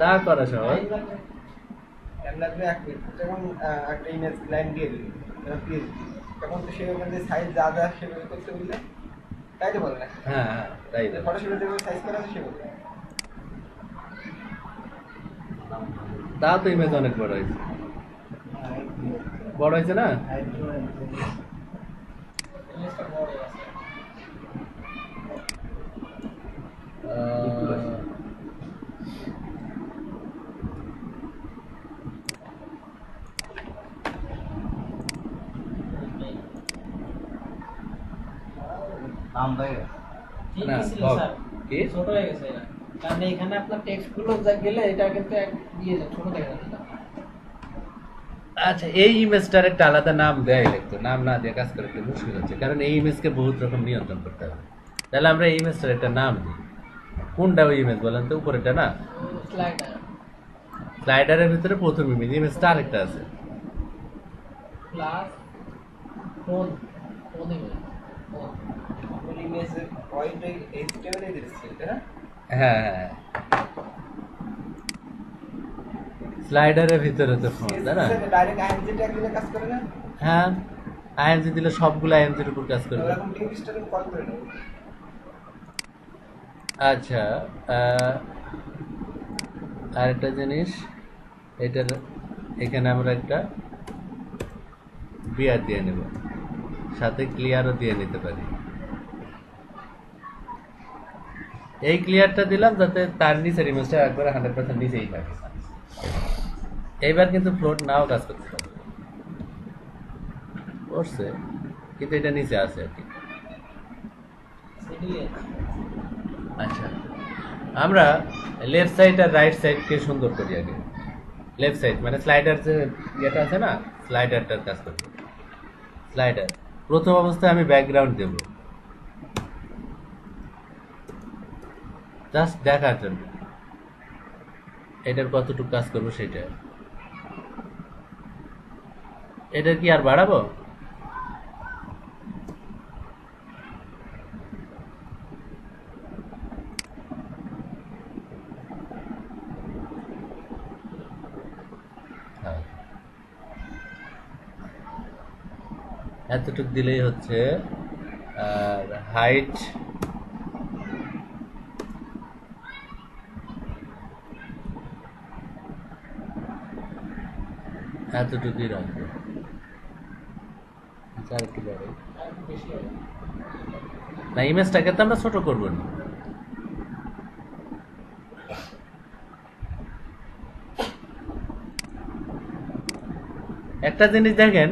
তা করা সহজ। যেমন একটা ইমেজ লাইন দিয়ে দিল তখন তো সেভাবে সাইজ যা যা সেভাবে করতে বললে তাই তো বলে না? হ্যাঁ তাই ফটোশপে যেভাবে সাইজ করা আছে সেভাবে তা তো ইমেজ অনেক বড় হয়েছে, বড় হয়েছে না? ইমেজটা বড় আছে। ঠিক না, ছিল হোক। স্যার, কি? ছোট হয়ে গেছে এটা। কারণ এখানে আপনার টেক্সট গুলো যা গেলে এটা কিন্তু দিয়ে যায়, ছোট দেখা যাচ্ছে। আচ্ছা, এই ইমেজটার একটা আলাদা নাম দেয় লাগতো, নাম না দিয়ে কাজ করতে মুশকিল হচ্ছে, কারণ এই ইমেজকে বহুত রকম নিয়ন্ত্রণ করতে হবে। তাহলে আমরা এই ইমেজটার একটা নাম দিই। কোনটা ওই ইমেজ বলেন তো? উপরেটা না? স্লাইডার স্লাইডারের ভিতরে প্রথম ইমেজ, ইমেজটা আরেকটা আছে। Plus phone, phone image, phone. হ্যাঁ হ্যাঁ, স্লাইডারের ভিতরে তো ফোন, তাই না? ডাইরেক্ট আইএনজি ট্যাগ দিলে কাজ করে না? হ্যাঁ, আইএনজি দিলে সবগুলো আইএনজির উপর কাজ করবে। এখন টিম স্টারে কল করে নেব। আচ্ছা, আরেকটা জিনিস, এটার এখানে আমরা একটা বিয়ার দিয়ে নেব, সাথে ক্লিয়ারও দিয়ে নিতে পারি। এই ক্লিয়ারটা দিলাম যাতে তার নিচের ইমেজটা একবারে 100% নিচেই থাকে। এইবার কিন্তু ফ্লোট নাও কাজ করতে পারে, করছে কিন্তু এটা নিচে আছে আর কি। আচ্ছা, আমরা লেফট সাইড আর রাইট সাইডকে সুন্দর করি আগে। লেফট সাইড মানে স্লাইডার যে ইয়েটা আছে না, স্লাইডারটার কাজ করবে। স্লাইডার প্রথম অবস্থায় আমি ব্যাকগ্রাউন্ড দেব, জাস্ট দেখার জন্য এটার কতটুকু কাজ করবো সেটা। এটার কি আর বাড়াবো? এতটুকু দিলেই হচ্ছে। আর হাইট এতটুকুই রাখবো। আর একটু বাড়াই। না, ইমেজটাকে তো আমরা ছোট করবো না। একটা জিনিস দেখেন,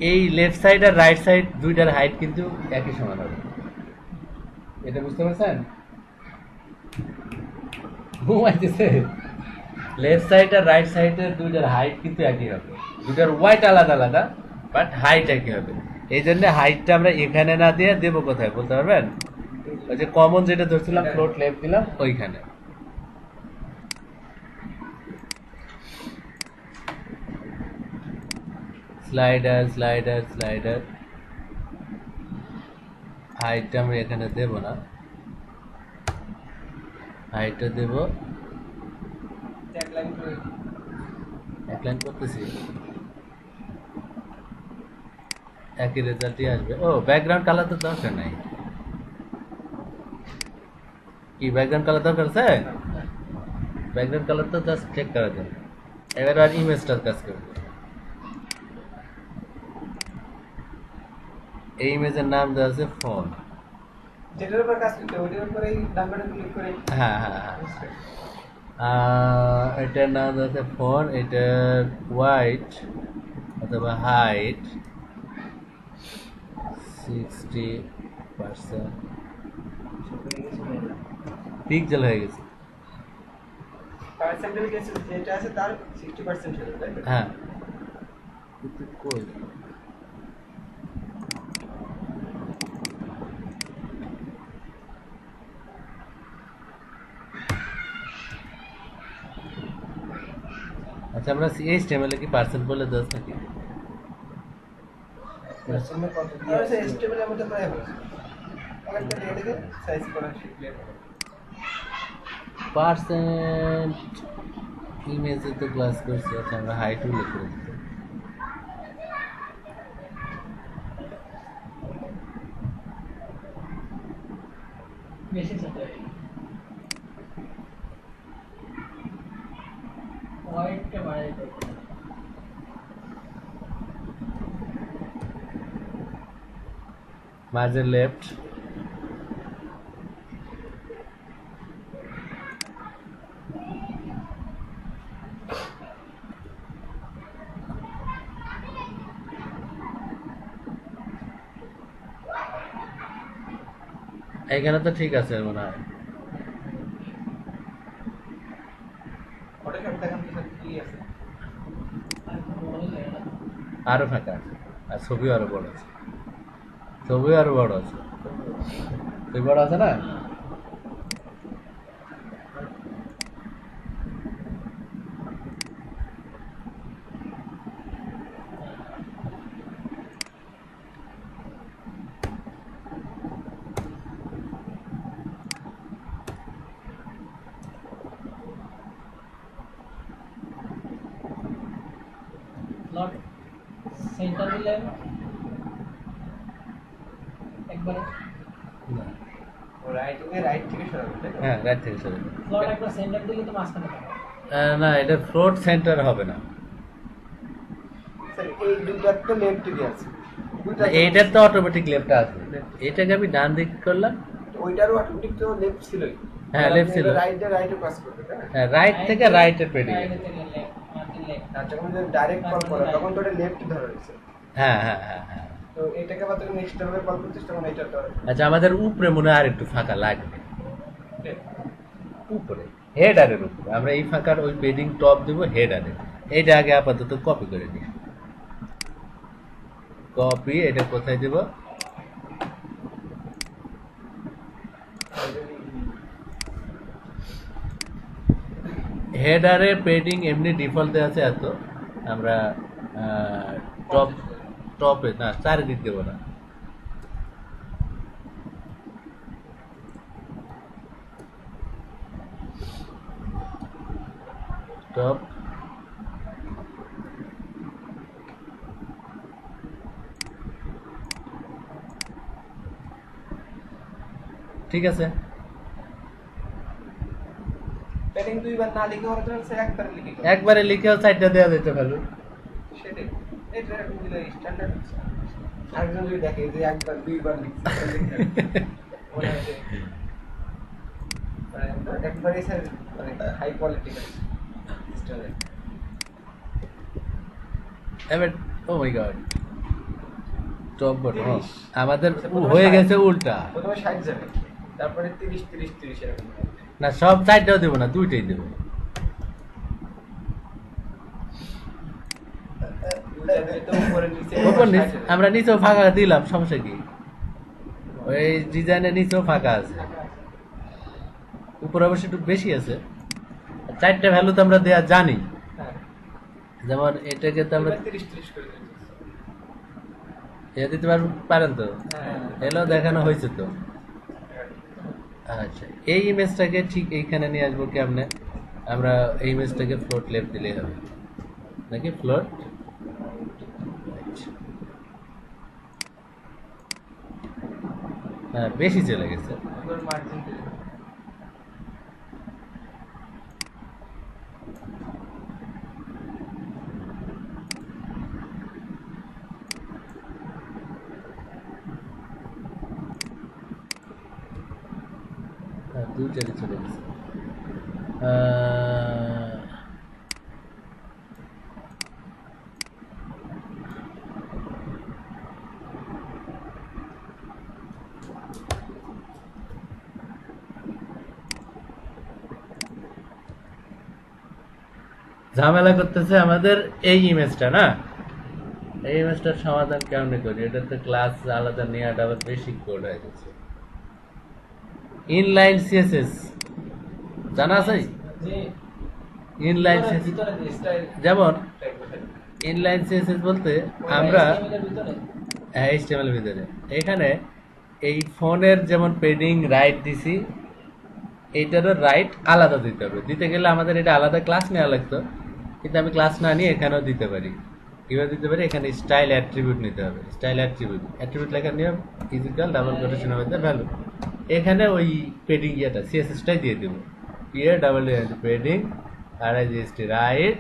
এই লেফট সাইড আর রাইট সাইড দুইটার হাইট কিন্তু একই সমান হবে। এটা বুঝতে পারছেন? ঘুমাইতেছে। লেফট সাইড আর রাইট সাইডের দুইটার হাইট কিন্তু একই হবে, দুইটার ওয়াইট আলাদা আলাদা, বাট হাইট একই হবে। এই জন্য হাইটটা আমরা এখানে না দিয়ে দেবো কোথায় বলতে পারবেন? ওই যে কমন যেটা ধরছিলাম, ফ্লোট লেফট দিলাম ওইখানে। স্লাইডার স্লাইডার স্লাইডার, হাইটটা আমরা এখানে দেব না, হাইটটা দেব এক লাইন করতেছি, একই রেজাল্টই আসবে। ও, ব্যাকগ্রাউন্ড কালার তো দরকার নাই। কি ব্যাকগ্রাউন্ড কালার দরকার আছে? ব্যাকগ্রাউন্ড কালার তো জাস্ট চেক করা যায়। এবার আর ইমেজটার কাজ করবে। এই ইমেজের নাম দেওয়া আছে ফোন। যেটার উপর কাজ করতে ওইটার উপরে ডান বাটন ক্লিক করে হ্যাঁ হ্যাঁ হ্যাঁ, এটার নাম দেওয়া আছে ফোন। এটার ওয়াইট অথবা হাইট 60% পিক্সেল হয়ে গেছে। পার্সেন্টেজ যেটা আছে তার 60% ছিল, তাই তো? হ্যাঁ, কিন্তু কই আচ্ছা, আমরা HTML কি পার্সেন্ট বলে দোস নাকি? পার্সেন্টে কত দিয়ে আছে? এসটিএমএল এর মধ্যে প্রায় হবে। একটা দিয়ে দেখে সাইজ করা শিখলে হবে। পার্সেন্ট ইমেজে তো ক্লাস করছি, আচ্ছা আমরা হাইট উল্লেখ করে দিতে। বেশি সাথে হোয়াইট একটা বাড়াই দিতে হবে। মাঝে লেফট, এখানে তো ঠিক আছে মনে হয়। ফটোশপ দেখান তো স্যার কি আছে? আর কোনো বড় লাগে না। আরো ফাঁকা আছে, আর ছবিও আরো বড় আছে, ছবিও আরো বড় আছে, ছবি বড় আছে না? নট সেন্টার দিলে একবারে না। রাইট থেকে সরাবেন তাই তো? হ্যাঁ, রাইট থেকে সরে যাও। স্লট একবার সেন্টার দিলে তো মাঝখানে থাকে। না, এটা ফ্লোট সেন্টার হবে না, স্যার এই দুইটার তো লেফট দিকে আছে। দুইটা এইটার তো অটোমেটিক লেফট আসবে, এটাকে আমি ডান দিক করলাম। ওইটারও অটোমেটিক তো লেফট ছিলই। হ্যাঁ, left ছিল। রাইটে পাস করবে তাই না? হ্যাঁ, রাইট থেকে রাইটের পেডিং। রাইট থেকে লেফট, মার্কিন লেফট। আর যখন ডাইরেক্ট কল করে তখন তো ওটা লেফট ধরে রয়েছে। হ্যাঁ হ্যাঁ হ্যাঁ হ্যাঁ। তো এটাকে আবার তুমি নেক্সট ভাবে কল করছিস তখন এটা তো আচ্ছা, আমাদের উপরে মনে হয় আর একটু ফাঁকা লাগবে, উপরে হেডারের উপরে আমরা এই ফাঁকার ওই পেডিং টপ দেব হেডারে। এইটা আগে আপাতত কপি করে নিই, কপি। এটা কোথায় দেব? হেডারে পেডিং এমনি ডিফল্ট দেওয়া আছে এত, আমরা টপ টপে না, চারিদিক দেবো না। টপ ঠিক আছে। প্যাডিং দুইবার না লিখে ওরা তো স্যার একবার লিখে দাও। একবারে লিখেও সাইডটা দেওয়া যেতে পারে। সেটাই এটা এখন দিলে স্ট্যান্ডার্ড আরেকজন যদি দেখে যে একবার দুইবার লিখছে মনে হয় যে মানে একবারে স্যার মানে হাই কোয়ালিটি স্ট্যান্ডার্ড। এবার oh my god, top button আমাদের হয়ে গেছে উল্টা। প্রথমে 60 যাবে তারপরে 30 30 30 এরকম হবে। না, সব সাইডটাও দেবো না, দুইটাই দেবো। দুইটা দিলে তো উপরে নিচে উপর 60 নিচ যাবে। আমরা নিচেও ফাঁকা দিলাম, সমস্যা কি? ওই ডিজাইনের নিচেও ফাঁকা আছে, উপরে অবশ্য একটু বেশি আছে। আর চারটা ভ্যালু তো আমরা দেওয়া জানি, হ্যাঁ যেমন এটাকে তো আমরা 30 30 করে দিচ্ছি। এ দিতে পারেন তো, হ্যাঁ এলো দেখানো হয়েছে তো। আচ্ছা, এই ইমেজটাকে ঠিক এইখানে নিয়ে আসবো কেমনে? আমরা এই ইমেজটাকে ফ্লোট লেফট দিলেই হবে নাকি? ফ্লোট হ্যাঁ, বেশি চলে গেছে। এবার মার্জিন দিলে হ্যাঁ, দুইটারই চলে গেছে। ঝামেলা করতেছে আমাদের এই ইমেজটা না, এই ইমেজটার সমাধান কেমনে করি? এটাতে ক্লাস আলাদা নেওয়াটা আবার বেশি কোড হয়ে গেছে। ইনলাইন সিএসএস জানা আছে? যে ইনলাইন ভিতরে- সিএসএস ভিতরে দিয়ে স্টাইল যেমন টাইপ করে ইনলাইন সিএসএস বলতে আমরা HTML এর ভিতরে HTML এর ভিতরে এখানে এই ফোনের যেমন পেডিং রাইট দিছি, এইটারও রাইট আলাদা দিতে হবে। দিতে গেলে আমাদের এটা আলাদা ক্লাস নেওয়া লাগতো, কিন্তু আমি ক্লাস না নিয়ে এখানেও দিতে পারি। কিভাবে দিতে পারি? এখানে স্টাইল অ্যাট্রিবিউট নিতে হবে। স্টাইল অ্যাট্রিবিউট লেখার নিয়ম ইজিক্যাল ডাবল কোটেশনের মধ্যে ভ্যালু। এখানে ওই পেডিং ইয়েটা সিএসএসটাই দিয়ে দেবো, ইয়ে ডাবল পেডিং আর রাইট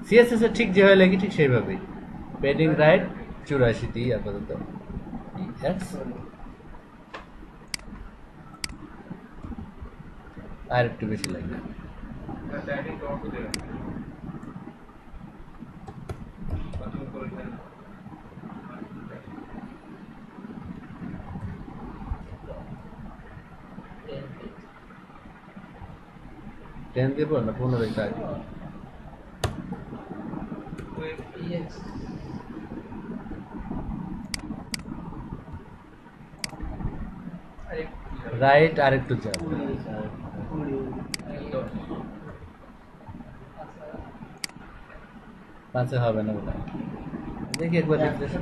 সিএসএস এর ঠিক যেভাবে লেখি ঠিক সেইভাবেই। পেডিং রাইট 84 টি আপাতত এক্স আর একটু বেশি লাগবে। টাইটিং টপ দেবেন কত করে দেন টেন দিব না 15 টাকা ইএক্স রাইট আর একটু চাপ পাঁচে হবে না বলে দেখি একবার রিফ্রেশ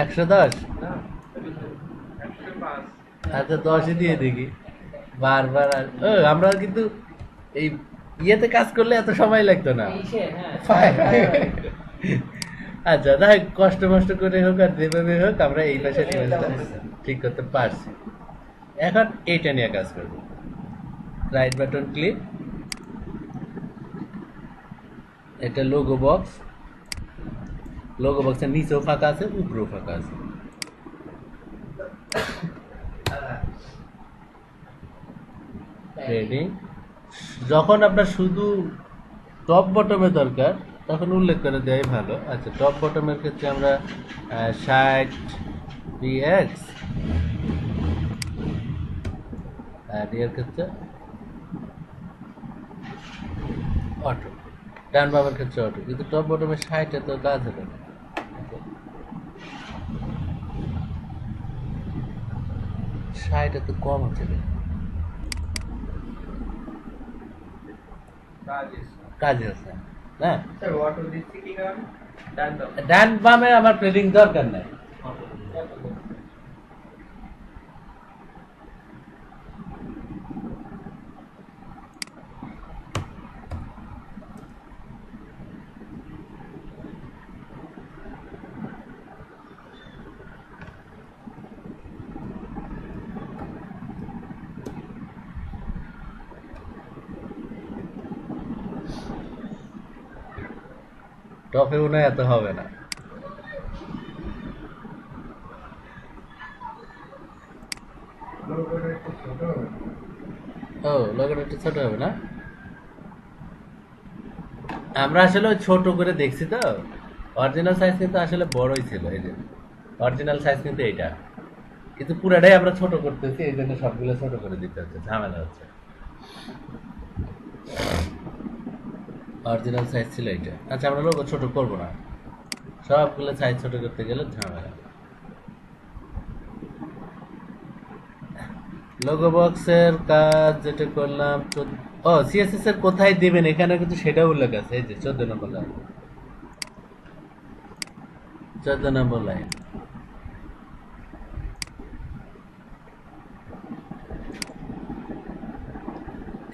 110 আচ্ছা 10ই দিয়ে দেখি বারবার আমরা কিন্তু এই ইয়েতে কাজ করলে এত সময় লাগতো না আচ্ছা তাই কষ্ট মষ্ট করে হোক আর যেভাবে হোক আমরা এই পাশে ঠিক করতে পারছি। এখন এইটা নিয়ে কাজ করবো। রাইট বাটন ক্লিক, এটা লোগো বক্স, লোগো বক্সের নিচেও ফাঁকা আছে উপরেও ফাঁকা আছে। ট্রেডিং যখন আপনার শুধু টপ বটমে দরকার তখন উল্লেখ করে দেওয়াই ভালো। আচ্ছা টপ বটমের ক্ষেত্রে আমরা 60 px আর এর ক্ষেত্রে অটো, ডান বামের ক্ষেত্রে অটো, কিন্তু টপ বটমে 60 তো কাজ হবে না। 60 তো কম হচ্ছে কাজে আছে না। স্যার অটো দিচ্ছি কি কারণে ডান বামে আমার ট্রেডিং দরকার নাই। টপে মনে হয় এত হবে না। ও লোগোটা একটু ছোট হবে না। আমরা আসলে ছোট করে দেখছি তো, অরিজিনাল সাইজ কিন্তু আসলে বড়ই ছিল। এই যে অরিজিনাল সাইজ কিন্তু এইটা, কিন্তু পুরাটাই আমরা ছোট করতেছি, এই জন্য সবগুলো ছোট করে দিতে হচ্ছে, ঝামেলা হচ্ছে। অরিজিনাল সাইজ ছিল এইটা। আচ্ছা আমরা লোগো ছোট করবো না, সবগুলো সাইজ ছোট করতে গেলে ঝামেলা। লোগো বক্সের কাজ যেটা করলাম, ও সিএসএস এর কোথায় দিবেন এখানে কিন্তু সেটাও উল্লেখ আছে। এই যে 14 নম্বর লাইন, 14 নম্বর লাইন।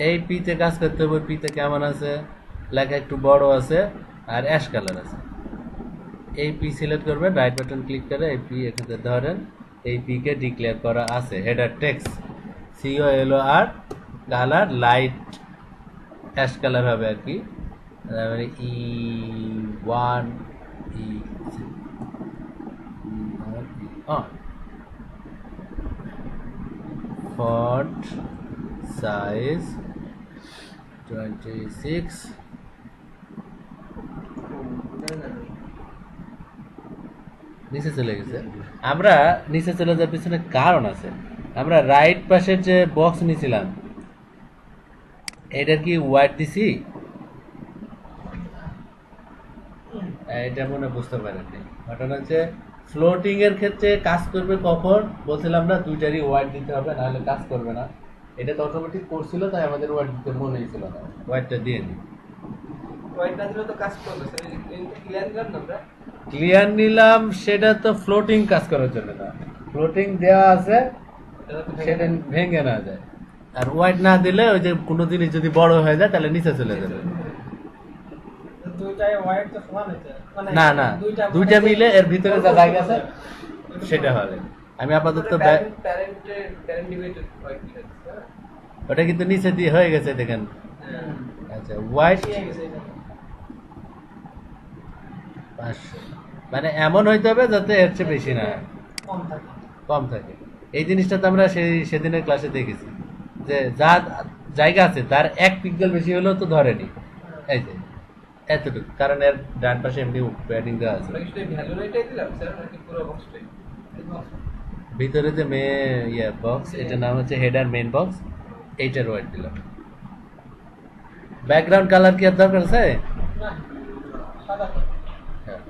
এই পিতে কাজ করতে হবে। পিতে কেমন আছে, লেখা একটু বড় আছে আর অ্যাশ কালার আছে। এই পি সিলেক্ট করবেন, রাইট বাটন ক্লিক করে এই পি এখানে ধরেন, এই পি কে ডিক্লেয়ার করা আছে। Header text COLOR, colour light ash colour হবে আর কি, মানে E1 ফন্ট সাইজ 26। নিচে চলে গেছে। আমরা নিচে চলে যাওয়ার পিছনে কারণ আছে। আমরা রাইট পাশের যে বক্স নিয়েছিলাম এটার কি ওয়াইড দিছি, এটা মনে বুঝতে পারেননি। ঘটনা হচ্ছে ফ্লোটিং এর ক্ষেত্রে কাজ করবে কখন বলছিলাম না, দুইটারই ওয়াইড দিতে হবে, নাহলে কাজ করবে না। এটা তো অটোমেটিক করছিল, তাই আমাদের ওয়াইড দিতে মনেই ছিল না, ওয়াইডটা দিয়ে দিই। ওয়াইড না দিলে তো কাজ করবে স্যার, ক্লিয়ার দিলাম না আমরা। ক্লিয়ার নিলাম, সেটা তো ফ্লোটিং কাজ করার জন্য না, ফ্লোটিং দেওয়া আছে সেটা ভেঙে না যায়। আর ওয়াইড না দিলে ওই যে কোনো জিনিস যদি বড় হয়ে যায় তাহলে নিচে চলে যাবে। দুইটাই ওয়াইড তো সমান হচ্ছে, মানে না না, দুইটা মিলে এর ভিতরে যা জায়গা আছে সেটা হবে। আমি আপাতত প্যারেন্ট ডিভাইডেড ওয়াইড দিচ্ছি। ওটা কিন্তু নিচে দিয়ে হয়ে গেছে দেখেন, আচ্ছা হোয়াইট ঠিক আছে এটা 500, মানে এমন হইতে হবে যাতে এর চেয়ে বেশি না হয়, কম থাকে কম থাকে। এই জিনিসটা তো আমরা সেদিনের ক্লাসে দেখেছি যে যা জায়গা আছে তার 1 পিক্সেল বেশি হলেও তো ধরেনি। এই যে এতটুকু, কারণ এর ডান পাশে এমনি প্যাডিং দেওয়া আছে। আমরা কি শুধু ভ্যালু রেটটাই দিলাম স্যার নাকি পুরো বক্সটাই? ভিতরে যে বক্স, এটার নাম হচ্ছে হেডার মেইন বক্স, এইটার ওয়াইড দিলাম। ব্যাকগ্রাউন্ড কালার কি আর দরকার আছে? না সাদা তো হ্যাঁ।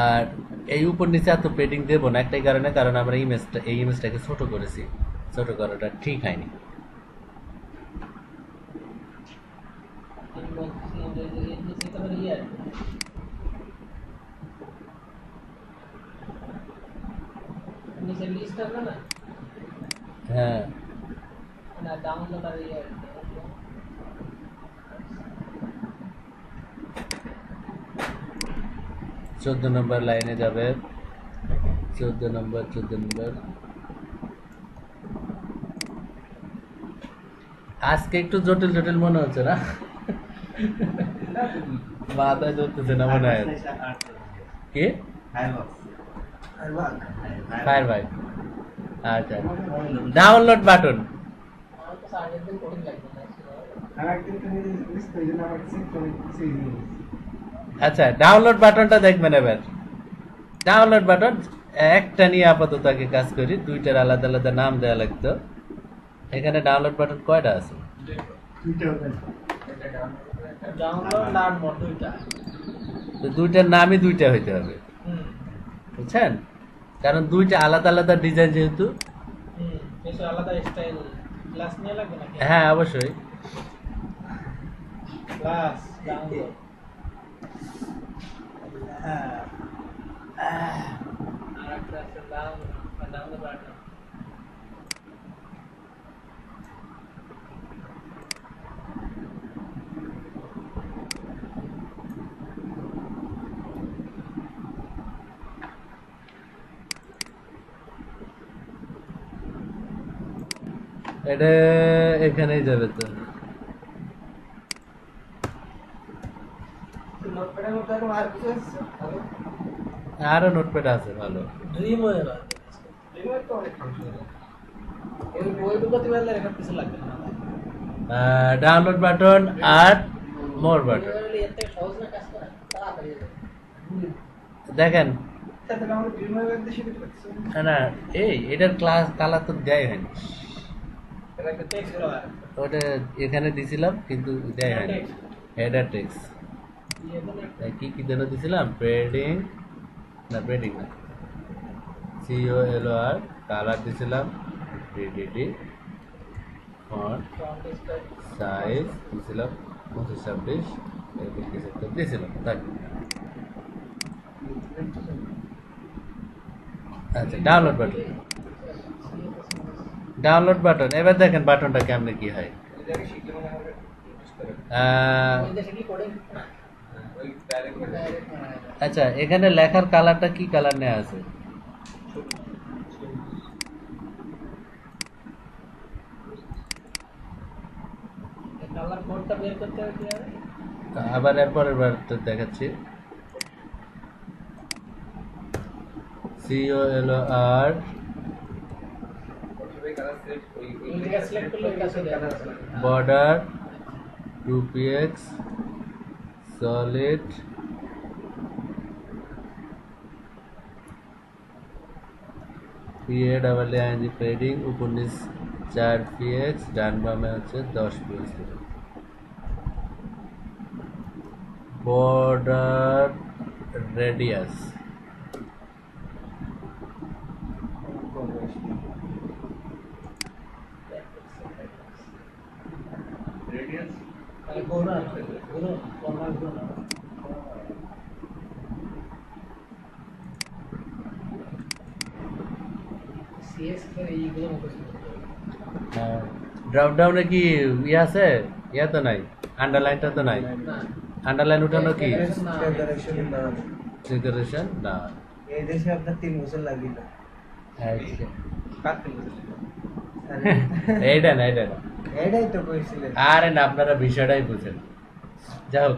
আর এই উপর নিচে এত পেডিং দেবো না একটাই কারণে, কারণ আমরা এই ইমেজটাকে ছোট করেছি, ছোট করাটা ঠিক হয়নি। আমি বলছি যে এই নিচে তো ইয়ে আছে নিচে লিস্ট আছে না হ্যাঁ, না ডাউনলোড আর ইয়ে 14 নম্বর লাইনে যাবে, 14 নম্বর। আজকে একটু জটিল জটিল মনে হচ্ছে না? মাথায় ধরতেছে না মনে হয়। কি ফায়ারবাই? আচ্ছা, ডাউনলোড বাটন। আমার তো সার্ভার দিন কোডিং লাগবে না আর একদিন তো লিস্ট হয়ে যাবে, আমার সিম্পল কিছু ইজি। আচ্ছা, ডাউনলোড বাটনটা দেখবেন এবার। ডাউনলোড বাটন একটা নিয়ে আপাতত আগে কাজ করি, দুইটার আলাদা আলাদা নাম দেওয়া লাগতো। এখানে ডাউনলোড বাটন কয়টা আছে? ডাউনলোড আর মোড দুইটা তো দুইটার নামই দুইটা হইতে হবে, বুঝছেন? কারণ দুইটা আলাদা আলাদা ডিজাইন যেহেতু। কিছু আলাদা স্টাইল ক্লাস নিয়ে লাগবে নাকি? হ্যাঁ অবশ্যই। ক্লাস ডাউনলোড আর একটা আছে ডাউনলোড বাটন এটা এখানেই যাবে তো। নোটপ্যাডের মধ্যে আরো আর কিছু আছে? আরো নোটপ্যাড আছে ভালো। ড্রিম ওয়েব আছে রিমোট তো অনেক ফাংশন আছে। এই ওয়েব করতে পারলে এটা কিছু লাগবে না ডাউনলোড বাটন আর মোর বাটন। এর থেকে সহজ না কাজ করা তাড়াতাড়ি হয়ে যাবে দেখেন তাহলে আমরা ড্রিম ওয়েব দিয়ে শুরু করছি। না, এটার ক্লাস কালার তো দেয় হয়নি। এটা একটা টেক্সট করা ওটা এখানে দিছিলাম কিন্তু দেয় হয়নি। হেডার টেক্সট কি কি যেন দিছিলাম, প্যাডিং না COLOR, কালার দিছিলাম DDD, ফন্ট সাইজ দিছিলাম 25-26, এরকম কিছু একটা দিছিলাম তাই। আচ্ছা, ডাউনলোড বাটন এবার দেখেন বাটনটা কেমনে কি হয়। এই জায়গায় শিখলে মনে হবে ইউজ করে ওই দেশে কি কোডিং ওই ডাইরেক্ট আচ্ছা, এখানে লেখার কালারটা কি কালার নেওয়া আছে? কালার কোডটা বের করতে হবে কিভাবে আবার এরপরের বার দেখাচ্ছি। COLOR সবাই কালার সেট ওই এই জায়গা সিলেক্ট করলে ওই কাছে দেওয়া যাবে border 2px solid PA padding উপর নিচ 4px, ডান বামে হচ্ছে 10px। border radius রেডিয়াস তাহলে ঘোরান ফরমাল ঘোরান সিএস এর এইগুলো মুখস্থ করতে হবে ড্রপ ডাউনে কি ইয়ে আছে? ইয়া তো নাই, আন্ডারলাইনটা তো নাই। না আন্ডারলাইন উঠানো কি ফেডারেশন না সিগারেশন না। এই দেশে আপনার 3 বছর লাগিল আচ্ছা। কাটতে বলছি এইটা না এইটা না। এটাই তো কইছিলেন আরে না, আপনারা বিষয়টাই বুঝেন। যাই হোক,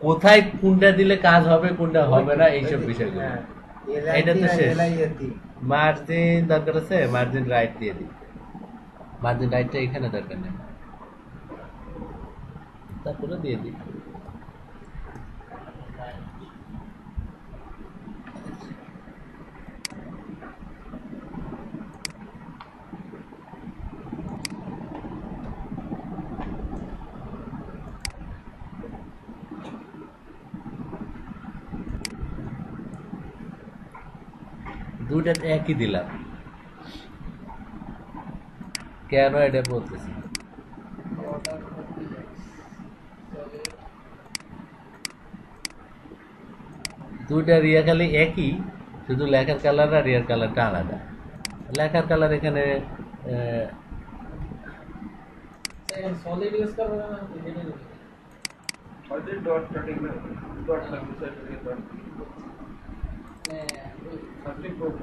কোথায় কোনটা দিলে কাজ হবে কোনটা হবে না এইসব বিষয়গুলো। হ্যাঁ, এটা তো শেষ। এলআইএতি মার্জিন দরকার আছে, মার্জিন রাইট দিয়ে দিই। মার্জিন রাইটটা এখানে দরকার নেই, তারপরে দিয়ে দিই। দুইটা একই দিলাম, কেন এটা বলতেছি। দুইটা রিয়া খালি একই, শুধু লেখার কালার আর রিয়ার কালারটা আলাদা। লেখার কালার এখানে সলিড ইউজ করবে না অলরেডি ডট কাটিং না ডট লাগছে ডট সামথিং খুব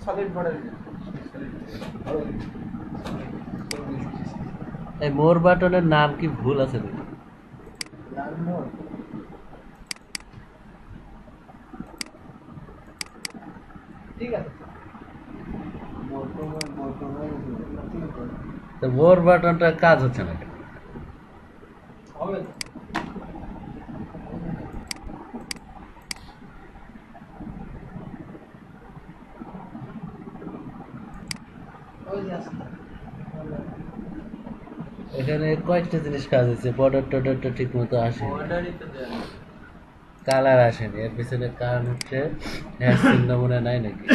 সলিড বর্ডার এই মোর বাটনের নাম কি ভুল আছে নাকি? লাল মোড় ঠিক আছে তো মোর বাটনটা কাজ হচ্ছে না কেন? হবে তো ওই যে আসছে এখানে কয়েকটা জিনিস কাজ হচ্ছে, বর্ডার টর্ডারটা ঠিক মতো আসে, বর্ডারই তো দেন কালার আসেনি। এর পিছনে কারণ হচ্ছে হ্যাঁ চিহ্ন মনে নাই নাকি।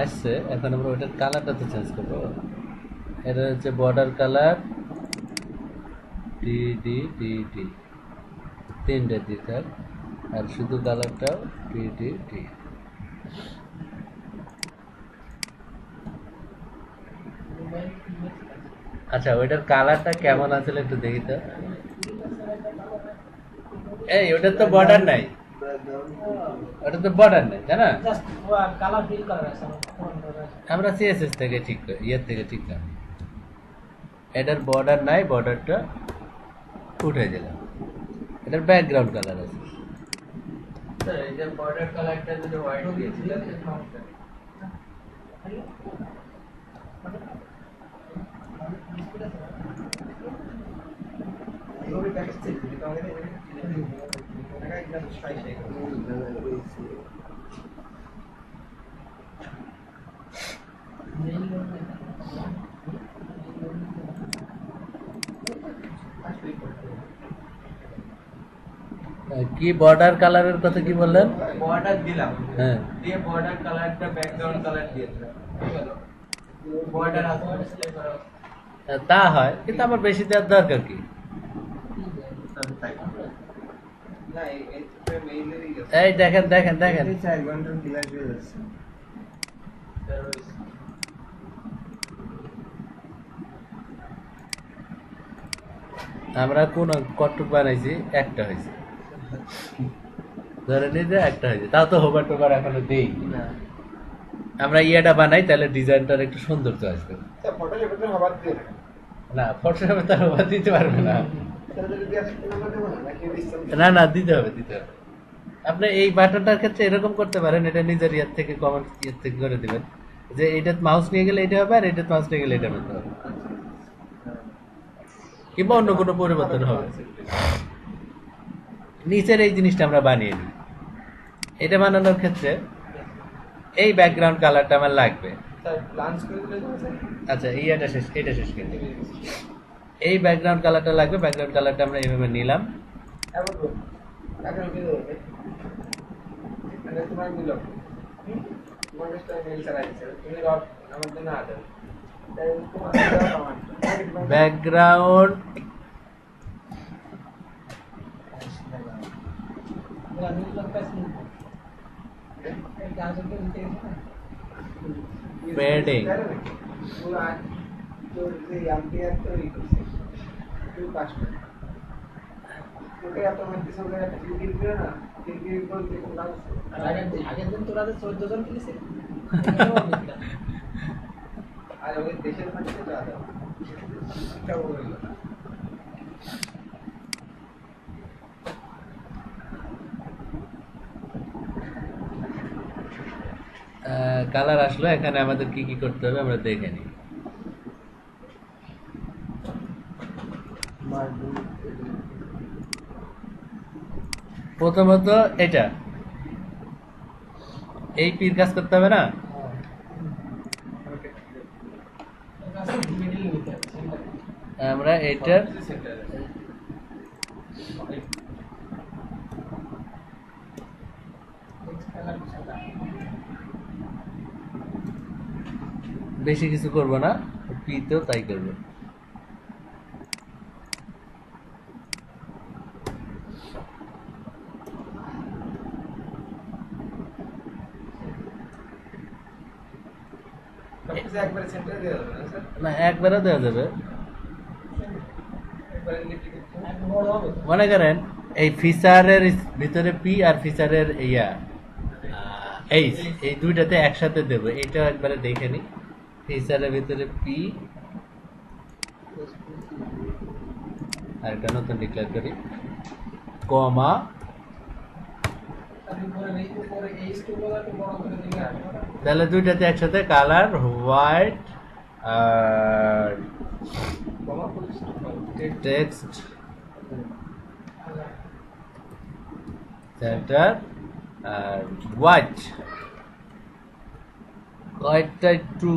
আসছে, এখন আমরা ওইটার কালারটা তো চেঞ্জ করবো। এটা হচ্ছে border colour D D D D, তিনটে দিতে হবে, আর শুধু কালারটাও ডি ডি ডি। আচ্ছা, ওইটার কালারটা কেমন আসলে একটু দেখি তো। এই ওটার তো বর্ডার নাই, ওটা তো বর্ডার নাই, তাই না? জাস্ট কালার ফিল করা আছে আমরা সিএসএস থেকে ঠিক ইয়ের থেকে ঠিক না, এটার বর্ডার নাই, বর্ডারটা উঠে দিলাম। এটার ব্যাকগ্রাউন্ড কালার আছে, স্যার এই যে বর্ডার কালারটা যদি হোয়াইট দিয়েছিলেন কি বর্ডার কালারের কথা কি বললেন? বর্ডার দিলাম, হ্যাঁ, দিয়ে বর্ডার কালারটা ব্যাকগ্রাউন্ড কালার দিয়েছিলাম, বর্ডার আসলে তা হয়, কিন্তু আমার বেশি দেওয়ার দরকার কি? না এই মেইলেরই গেছে এই দেখেন দেখেন দেখেন, 4 ঘন্টার ক্লাস হয়ে যাচ্ছে আমরা কোন কটুক বানাইছি, একটা হয়েছে, ধরে নিয়ে যে একটা হয়েছে, তাও তো হোবার টোবার এখনো দেই। না আমরা ইয়েটা বানাই, তাহলে ডিজাইনটার একটু সৌন্দর্য আসবে। ফটোশপে তো হবার দিয়ে না, ফটোশপে তার হোবার দিতে পারবে না। তাহলে যদি আসলে নাম্বার দেব না নাকি ডিসকাউন্ট না না, দিতে হবে দিতে হবে। আপনি এই বাটনটার ক্ষেত্রে এরকম করতে পারেন, এটা নিজের ইয়ার থেকে কমেন্ট ইয়ার থেকে করে দিবেন যে এইটা মাউস নিয়ে গেলে এটা হবে, আর এটা মাউস নিয়ে গেলে এটা হতে হবে, কিংবা অন্য কোনো পরিবর্তন হবে। নিচের এই জিনিসটা আমরা বানিয়ে নিই। এটা বানানোর ক্ষেত্রে এই ব্যাকগ্রাউন্ড কালারটা আমার লাগবে। স্যার লাঞ্চ করে দিলে স্যার আচ্ছা, এটা শেষ, এটা শেষ কিন্তু এই ব্যাকগ্রাউন্ড কালারটা লাগবে। ব্যাকগ্রাউন্ড কালারটা আমরা এইভাবে নিলাম, এবার বল এখন কি হবে মানে তোমার দিলাম মনস্টার মেল চালাই দিছে তুমি রক আমার জন্য আদর তাই তোমার দাও আমার ব্যাকগ্রাউন্ড আমি লঙ্কা শুনি এই গাজরকে নিতে গেছে না Padding. তো আজ তো যে এমপিআর তৈরি করছে তুই পাস কর তোকে এত মধ্যে সঙ্গে একটা ক্রিকেট করে না ক্রিকেট বলতে কোনো লাভ আছে? আর আগের দিন তোরা যে 14 জন খেলেছে আর ওই দেশের মাটিতে তো আদর এটা বড় হইলো না কালার আসলো এখানে আমাদের কি কি করতে হবে আমরা দেখে নিই প্রথমত এটা এই পির কাজ করতে হবে না মিডল নিতে হবে আমরা এটার বেশি কিছু করব না পিতেও তাই করব সবকিছু একবারে সেন্টারে দেওয়া যাবে না স্যার না একবারও দেওয়া যাবে একবারে লিখে দিচ্ছি বড় হবে মনে করেন এই ফিচারের ভিতরে পি আর ফিচারের এইচ এই দুইটাতে একসাথে দেবো এটাও একবারে দেখে নি ফিচারের ভিতরে পি আর একটা নতুন ডিক্লেয়ার করি কমা তারপরে উপরে এই স্টুডিওটা একটু বড় করে দিলে আসবে না তাহলে দুইটাতে একসাথে কালার হোয়াইট আর কমা পুলিশ টেক্সট সেন্টার আর হোয়াইট হোয়াইটটা একটু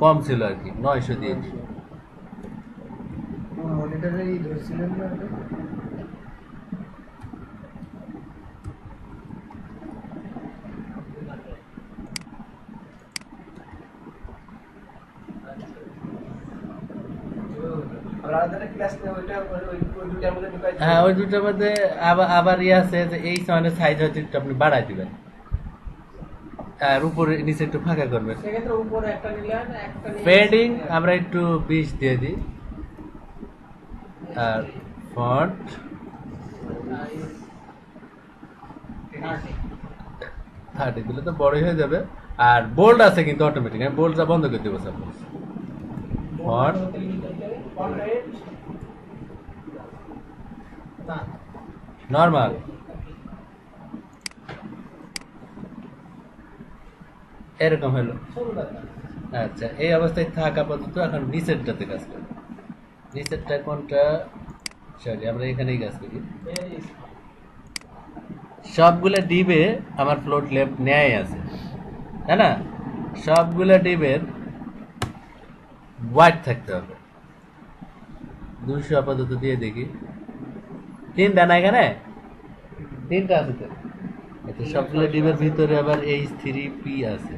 কম ছিল আর কি 900 দিয়েছি মনিটরে এই ধরছিলেন না ওটা? আর আলাদা ক্লাস নেই ওইটা ওই দুটার মধ্যে ঢুকাই দিবেন। হ্যাঁ ওই দুটোর মধ্যে আবার ইয়ে আছে যে এই সামানের সাইজ হয়তো একটু আপনি বাড়াই দিবেন আর উপরে নিচে একটু ফাঁকা করবেন সেক্ষেত্রে উপরে একটা নিলে হয় না একটা নিয়ে পেডিং আমরা একটু 20 দিয়ে দিই আর ফন্ট 30 দিলে তো বড়ই হয়ে যাবে আর বোল্ড আছে কিন্তু অটোমেটিক আমি বোল্ডটা বন্ধ করে দেবো সাপোজ ফন্ট না নর্মাল এরকম হলো শুরু দরকার আচ্ছা এই অবস্থায় থাক আপাতত এখন নিচেরটাতে কাজ করি নিচেরটা কোনটা সরি আমরা এখানেই কাজ করি ভেরি সবগুলো ডিবে আমার ফ্লোট লেফট ন্যায় আছে তাই না সবগুলো ডিবের হোয়াইট থাকতে হবে 200 আপাতত দিয়ে দেখি 3টা না এখানে 3টা আছে তো আচ্ছা সবগুলো ডিবের ভিতরে আবার H3P আছে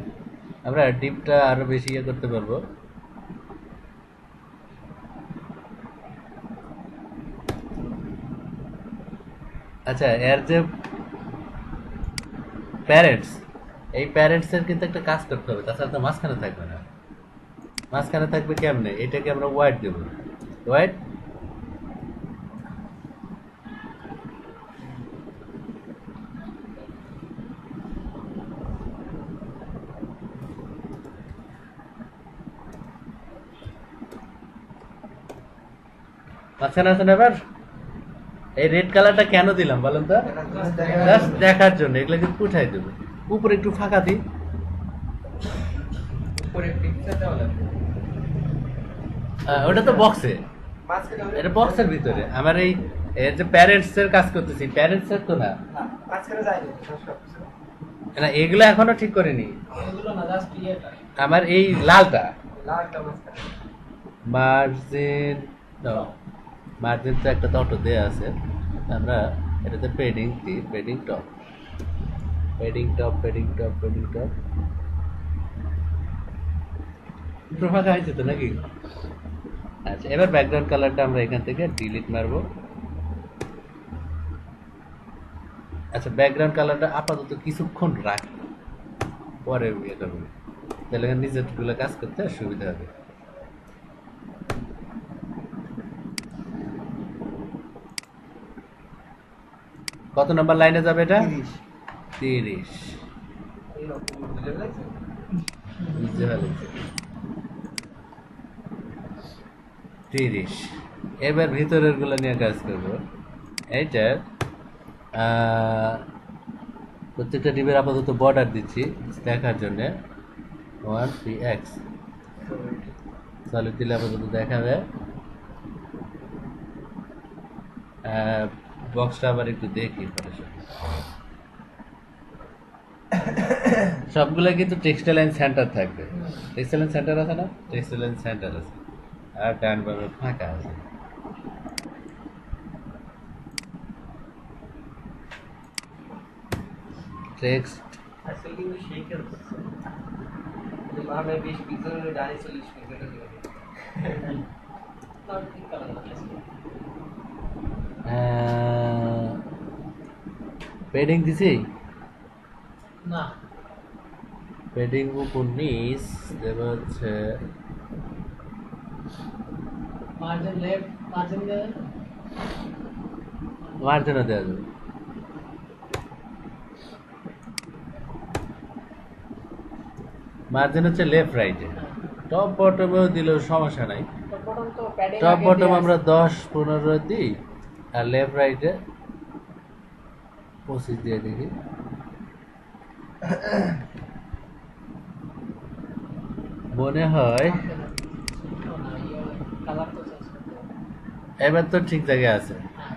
আমরা ডিপটা আরো বেশি ইয়ে করতে পারবো আচ্ছা এর যে প্যারেন্টস এই প্যারেন্টস এর কিন্তু একটা কাজ করতে হবে তাছাড়া তো মাঝখানে থাকবে না মাঝখানে থাকবে কেমনে এটাকে আমরা হোয়াইট দেব হোয়াইট মাঝখানে আছে না এবার এই রেড কালারটা কেন দিলাম বলেন তো জাস্ট দেখার জন্য এগুলো কিন্তু উঠাই দেবো উপরে একটু ফাঁকা দিই উপরে পিকচার দেওয়া লাগবে ওটা তো বক্সে মাঝখানে ওই- এটা বক্সের ভিতরে আমার এই এর যে প্যারেন্টস এর কাজ করতেছি প্যারেন্টস এর তো না না, মাঝখানে যায়নি সবকিছু না এগুলো এখনো ঠিক করিনি এগুলো না জাস্ট ইয়েটা আমার এই লালটা লালটা মাঝখানে মার্জিন মার্জিন তো একটা তো অটো দেওয়া আছে আমরা এটাতে পেডিং দিই padding top padding top padding top padding top একটু ফাঁকা হয়েছে তো নাকি? আচ্ছা, এবার ব্যাকগ্রাউন্ড কালারটা আমরা এখান থেকে ডিলিট মারবো। আচ্ছা, ব্যাকগ্রাউন্ড কালারটা আপাতত কিছুক্ষণ রাখি, পরে ইয়ে করবো, তাহলে নিজের গুলো কাজ করতে সুবিধা হবে। কত নাম্বার লাইনে যাবে এটা? 30। এরকম বুঝে লাগছে। বুঝতে পারছি। 30। এবার ভিতরের গুলো নিয়ে কাজ করবো। এইটার প্রত্যেকটা ডিবের আপাতত বর্ডার দিচ্ছি দেখার জন্য। 1px সলিড দিলে আপাতত দেখাবে। বক্সটা আবার একটু দেখি পরে সবগুলো কিন্তু টেক্সটাইল এন্ড সেন্টার থাকবে। টেক্সটাইল এন্ড সেন্টার আছে না? টেক্সটাইল এন্ড সেন্টার আছে, আর ডান বামে ফাঁকা আছে। টেক্সট আসলে কিন্তু সেই কেন বামে 20 পিক্সেল ডানে 40 পিক্সেল তার ঠিক কালার আছে। পেডিং দিছি, না পেডিং 19 দেব হচ্ছে মার্জিন লেফট মার্জিন দেন মার্জিনও দেওয়া যাবে। মার্জিন হচ্ছে লেফট রাইটে, টপ বটমেও দিলেও সমস্যা নাই। বটম তো প্যাডিং টপ বটম আমরা 10-15 দিই, আর লেফট রাইটে 25 দিয়ে দেখি। মনে হয় কালার তো চেঞ্জ করতে হবে। এবার তো ঠিক জায়গায় আছে, হ্যাঁ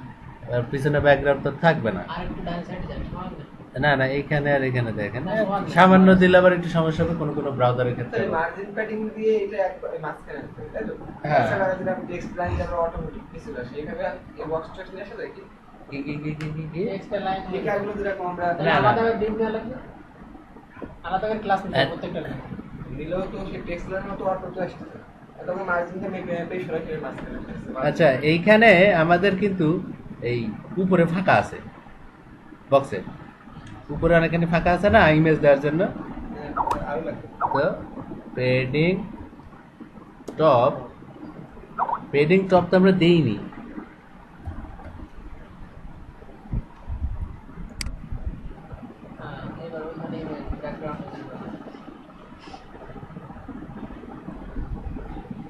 আর পিছনে ব্যাকগ্রাউন্ড তো থাকবে না। আর একটু ডান সাইডে যান সমান না। না না, এইখানে আর এখানে দেখেন সামান্য দিলে আবার একটু সমস্যা হবে কোনো কোনো ব্রাউজারের ক্ষেত্রে। মার্জিন প্যাডিং দিয়ে এটা একবার মাঝখানে আনতে হবে, তাই তো? হ্যাঁ। এছাড়া যদি আমি টেক্সট লাইন আমরা অটোমেটিক চলে আসে এইভাবে এই বক্সটা নিয়ে আসা যায় কি? কি? এক্সট্রা লাইন এই কাজগুলো যেরকম আমরা না, না। আলাদা করে ডিপ দেওয়া লাগবে, আলাদা করে ক্লাস নিতে হবে হ্যাঁ। প্রত্যেকটা লাইন। দিলেও তো সেই টেক্সট লাইন মতো অটো তো আসছে। তখন মার্জিনটা মেপে মেপে সরাসরি মাঝখানে আসছে। আচ্ছা, এইখানে আমাদের কিন্তু এই উপরে ফাঁকা আছে, বক্সে উপরে অনেকখানি ফাঁকা আছে না ইমেজ দেওয়ার জন্য। আরো লাগবে। তো পেডিং টপ তো আমরা দেইনি। হ্যাঁ এবার ওখানে ব্যাকগ্রাউন্ড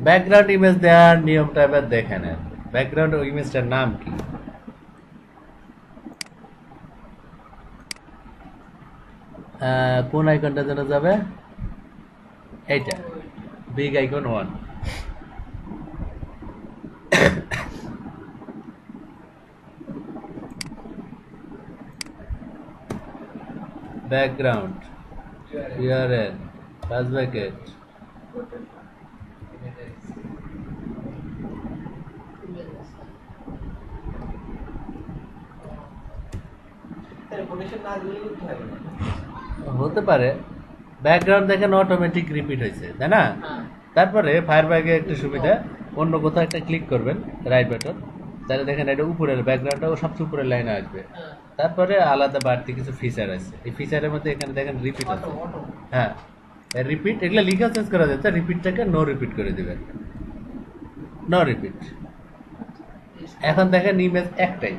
ব্যাকগ্রাউন্ড ইমেজ দেওয়ার নিয়মটা এবার দেখে নেন। ব্যাকগ্রাউন্ড ইমেজটার নাম কি? কোন আইকনটা যেন যাবে? এইটা বিগ আইকন 1। ব্যাকগ্রাউন্ড URL পাঁচ ব্র্যাকেট তাহলে কোটেশন না দিলে কি হবে? হতে পারে। ব্যাকগ্রাউন্ড দেখেন অটোমেটিক রিপিট হয়েছে, তাই না? হ্যাঁ তারপরে ফায়ারব্যাগে একটা সুবিধা, অন্য কোথাও একটা ক্লিক করবেন রাইট বাটন, তাহলে দেখেন এটা উপরের ব্যাকগ্রাউন্ডটা সবচেয়ে উপরের লাইনে আসবে। হ্যাঁ তারপরে আলাদা বাড়তি কিছু ফিচার আছে, এই ফিচারের মধ্যে এখানে দেখেন রিপিট আছে। অটো অটো হ্যাঁ, রিপিট এগুলো লিখা চেঞ্জ করা যেত, রিপিটটাকে নো রিপিট করে দিবেন, নো রিপিট। এখন দেখেন ইমেজ একটাই।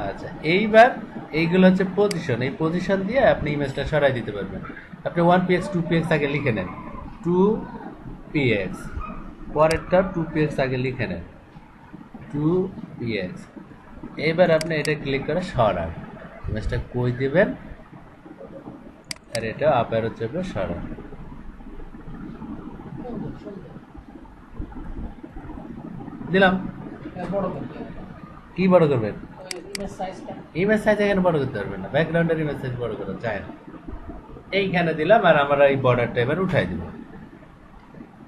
আচ্ছা, এইবার এইগুলো হচ্ছে পজিশন, এই পজিশন দিয়ে আপনি ইমেজটা সরাই দিতে পারবেন। আপনি 1px 2px আগে লিখে নেন, 2px, পরেরটা 2px আগে লিখে নেন, 2px। এইবার আপনি এটা ক্লিক করে সরান, ইমেজটা কই দিবেন, আর এটা আপ অ্যারো চেপে সরান। সুন্দর সুন্দর দিলাম। বড় করতে হবে কি বড় করবেন? ওই ইমেজ সাইজটা। ইমেজ সাইজ এখানে বড় করতে পারবেন না, ব্যাকগ্রাউন্ডের ইমেজ সাইজ বড় করা যায় না। এইখানে দিলাম, আর আমরা এই বর্ডারটা এবার উঠাই দিব।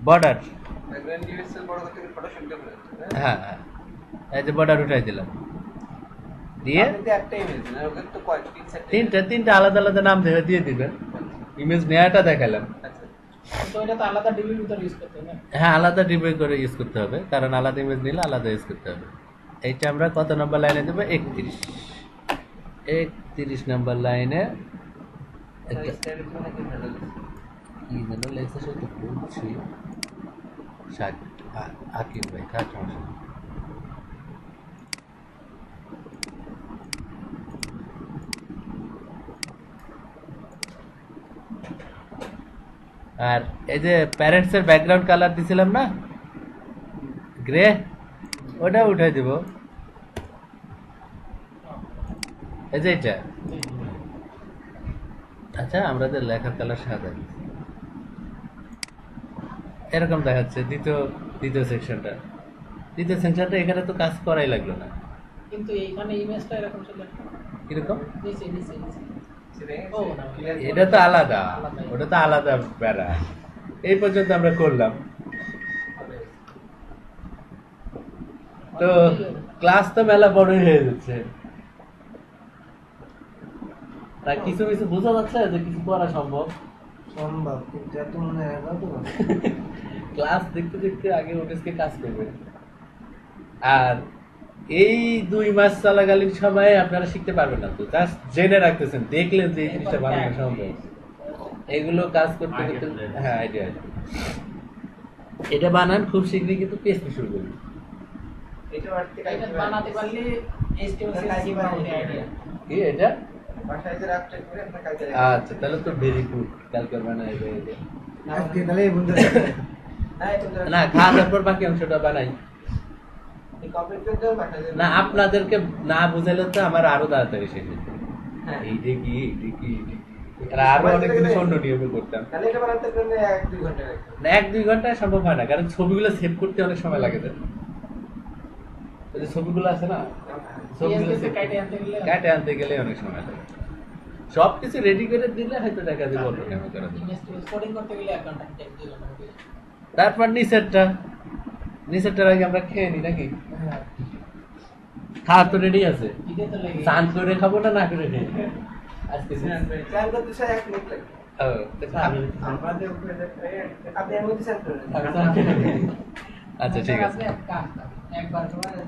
বর্ডার, ব্যাকগ্রাউন্ড ডিভাইসের বড় করতে ফটোশপ দেব। হ্যাঁ হ্যাঁ, এই যে বর্ডার উঠাই দিলাম, দিয়ে আপনি তো একটা ইমেজ না, ওদের তো কয়েক তিন চারটে তিনটা আলাদা আলাদা নাম দিয়ে দিবেন। ইমেজ নেয়াটা দেখালাম, আচ্ছা তো এটা তো আলাদা ডিবির ভিতরে ইউজ করতে হবে না? হ্যাঁ, আলাদা ডিবে করে ইউজ করতে হবে, কারণ আলাদা ইমেজ নিলে আলাদা ইউজ করতে হবে। এইটা আমরা কত নম্বর লাইনে দেবো? 31। 31 নম্বর লাইনে কি যেন লেখছে সেটা বলছি। আকিব ভাই, কার সমস্যা? আর এই যে প্যারেন্টস এর ব্যাকগ্রাউন্ড কালার দিছিলাম না, গ্রে, ওটা উঠাই দিব। এই যে এটা, আচ্ছা আমাদের লেখার কালার সাদা, এরকম দেখাচ্ছে। দ্বিতীয় সেকশনটা এখানে তো কাজ করাই লাগলো না। কিন্তু এইখানে ইমেজটা এরকম ছিল কিরকম? নিচে নিচে নিচে ও না এটা তো আলাদা, ওটা তো আলাদা প্যারা। এই পর্যন্ত আমরা করলাম। তো ক্লাস তো মেলা বড়ই হয়ে যাচ্ছে, তা কিছু কিছু বোঝা যাচ্ছে যে কিছু করা সম্ভব। সম্ভব, কিন্তু এত মনে হয় না তো। ক্লাস দেখতে দেখতে আগে ওটিসকে কাজ করবে। আর এই 2 মাস চলাকালীন সময়ে আপনারা শিখতে পারবেন না, তো জাস্ট জেনে রাখতেছেন, দেখলেন যে এই জিনিসটা বানানো সম্ভব। এগুলো কাজ করতে করতে হ্যাঁ আইডিয়া, এটা বানান খুব শীঘ্রই, কিন্তু পিএসপি শুরু করুন। এটা বাড়তে এটা বানাতে পারলে HTML CSS বানাতে আইডিয়া কি এটা? বাসায় যে রাখতে করে আপনার কাজে আচ্ছা, তাহলে তো ভেরি গুড, কালকে বানাই দেবে। আজকে তাহলে এই বন্ধু না, খাওয়ার পর বাকি অংশটা বানাই। এই কপি করে দাও বাসায়। না, আপনাদেরকে না বুঝাইলে তো আমার আরো তাড়াতাড়ি শেষ হতো। হ্যাঁ। এইটা কি আরো অনেক জিনিস অন্য নিয়মে করতাম। তাহলে এটা বানাতে গেলে 1-2 ঘন্টা লাগবে। না, 1-2 ঘন্টায় সম্ভব হয় না, কারণ ছবিগুলো সেভ করতে অনেক সময় লাগে। ওই যে ছবিগুলো আছে না, ছবিগুলো CSS কাটে আনতে গেলে কাটে আনতে গেলে অনেক সময় লাগে। সবকিছু রেডি করে দিলে হয়তো দেখা যাবে অল্প টাইমে করা যাবে। ইমেজ কোডিং করতে গেলে 1 ঘন্টা 2 ঘন্টা লাগে। তারপর নিচেরটার আগে আমরা খেয়ে নিই নাকি? হ্যাঁ। খাওয়া তো রেডি আছে, ইদে তো লাগে চান করে খাবো না করে খাই আজকে? চান করতে স্যার 1 মিনিট লাগবে। ও, তো খাবো। আমাদের উপরে আপনি এর মধ্যে চান করেন। আচ্ছা ঠিক আছে। একবার করে